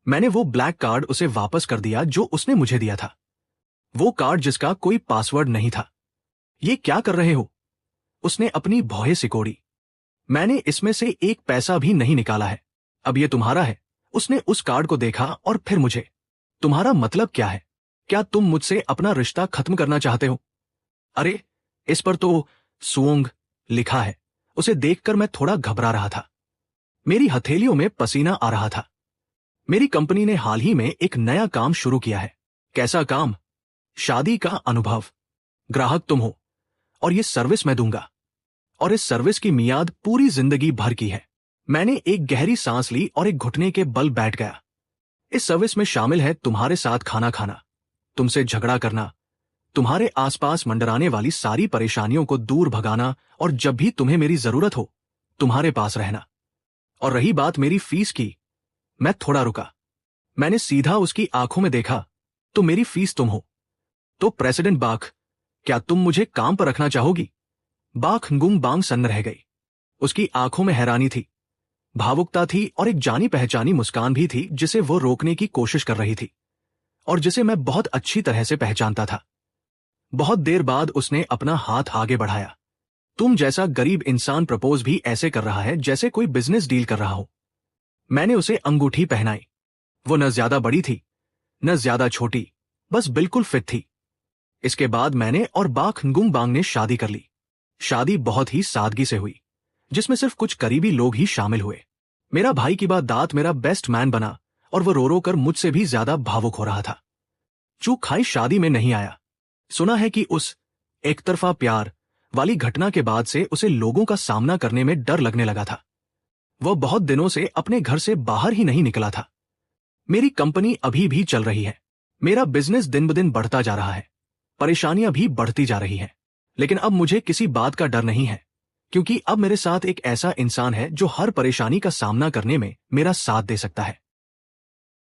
[SPEAKER 1] मैंने वो ब्लैक कार्ड उसे वापस कर दिया जो उसने मुझे दिया था। वो कार्ड जिसका कोई पासवर्ड नहीं था। ये क्या कर रहे हो? उसने अपनी भौहें सिकोड़ी। मैंने इसमें से एक पैसा भी नहीं निकाला है। अब ये तुम्हारा है। उसने उस कार्ड को देखा और फिर मुझे, तुम्हारा मतलब क्या है? क्या तुम मुझसे अपना रिश्ता खत्म करना चाहते हो? अरे, इस पर तो सुओंग लिखा है। उसे देखकर मैं थोड़ा घबरा रहा था। मेरी हथेलियों में पसीना आ रहा था। मेरी कंपनी ने हाल ही में एक नया काम शुरू किया है। कैसा काम? शादी का अनुभव। ग्राहक तुम हो और ये सर्विस मैं दूंगा, और इस सर्विस की मियाद पूरी जिंदगी भर की है। मैंने एक गहरी सांस ली और एक घुटने के बल बैठ गया। इस सर्विस में शामिल है तुम्हारे साथ खाना खाना, तुमसे झगड़ा करना, तुम्हारे आसपास मंडराने वाली सारी परेशानियों को दूर भगाना और जब भी तुम्हें मेरी जरूरत हो तुम्हारे पास रहना। और रही बात मेरी फीस की, मैं थोड़ा रुका। मैंने सीधा उसकी आंखों में देखा। तो मेरी फीस तुम हो। तो प्रेसिडेंट बाख, क्या तुम मुझे काम पर रखना चाहोगी? बाख गुंग बांग सन्न रह गई। उसकी आंखों में हैरानी थी, भावुकता थी और एक जानी पहचानी मुस्कान भी थी जिसे वो रोकने की कोशिश कर रही थी और जिसे मैं बहुत अच्छी तरह से पहचानता था। बहुत देर बाद उसने अपना हाथ आगे बढ़ाया। तुम जैसा गरीब इंसान प्रपोज भी ऐसे कर रहा है जैसे कोई बिजनेस डील कर रहा हो। मैंने उसे अंगूठी पहनाई। वो न ज्यादा बड़ी थी न ज्यादा छोटी, बस बिल्कुल फिट थी। इसके बाद मैंने और बाख nguम बांग ने शादी कर ली। शादी बहुत ही सादगी से हुई, जिसमें सिर्फ कुछ करीबी लोग ही शामिल हुए। मेरा भाई की बात दात मेरा बेस्ट मैन बना और वो रो रो कर मुझसे भी ज्यादा भावुक हो रहा था। चूक खाई शादी में नहीं आया। सुना है कि उस एक तरफा प्यार वाली घटना के बाद से उसे लोगों का सामना करने में डर लगने लगा था। वह बहुत दिनों से अपने घर से बाहर ही नहीं निकला था। मेरी कंपनी अभी भी चल रही है, मेरा बिजनेस दिन ब दिन बढ़ता जा रहा है, परेशानियां भी बढ़ती जा रही हैं। लेकिन अब मुझे किसी बात का डर नहीं है, क्योंकि अब मेरे साथ एक ऐसा इंसान है जो हर परेशानी का सामना करने में मेरा साथ दे सकता है।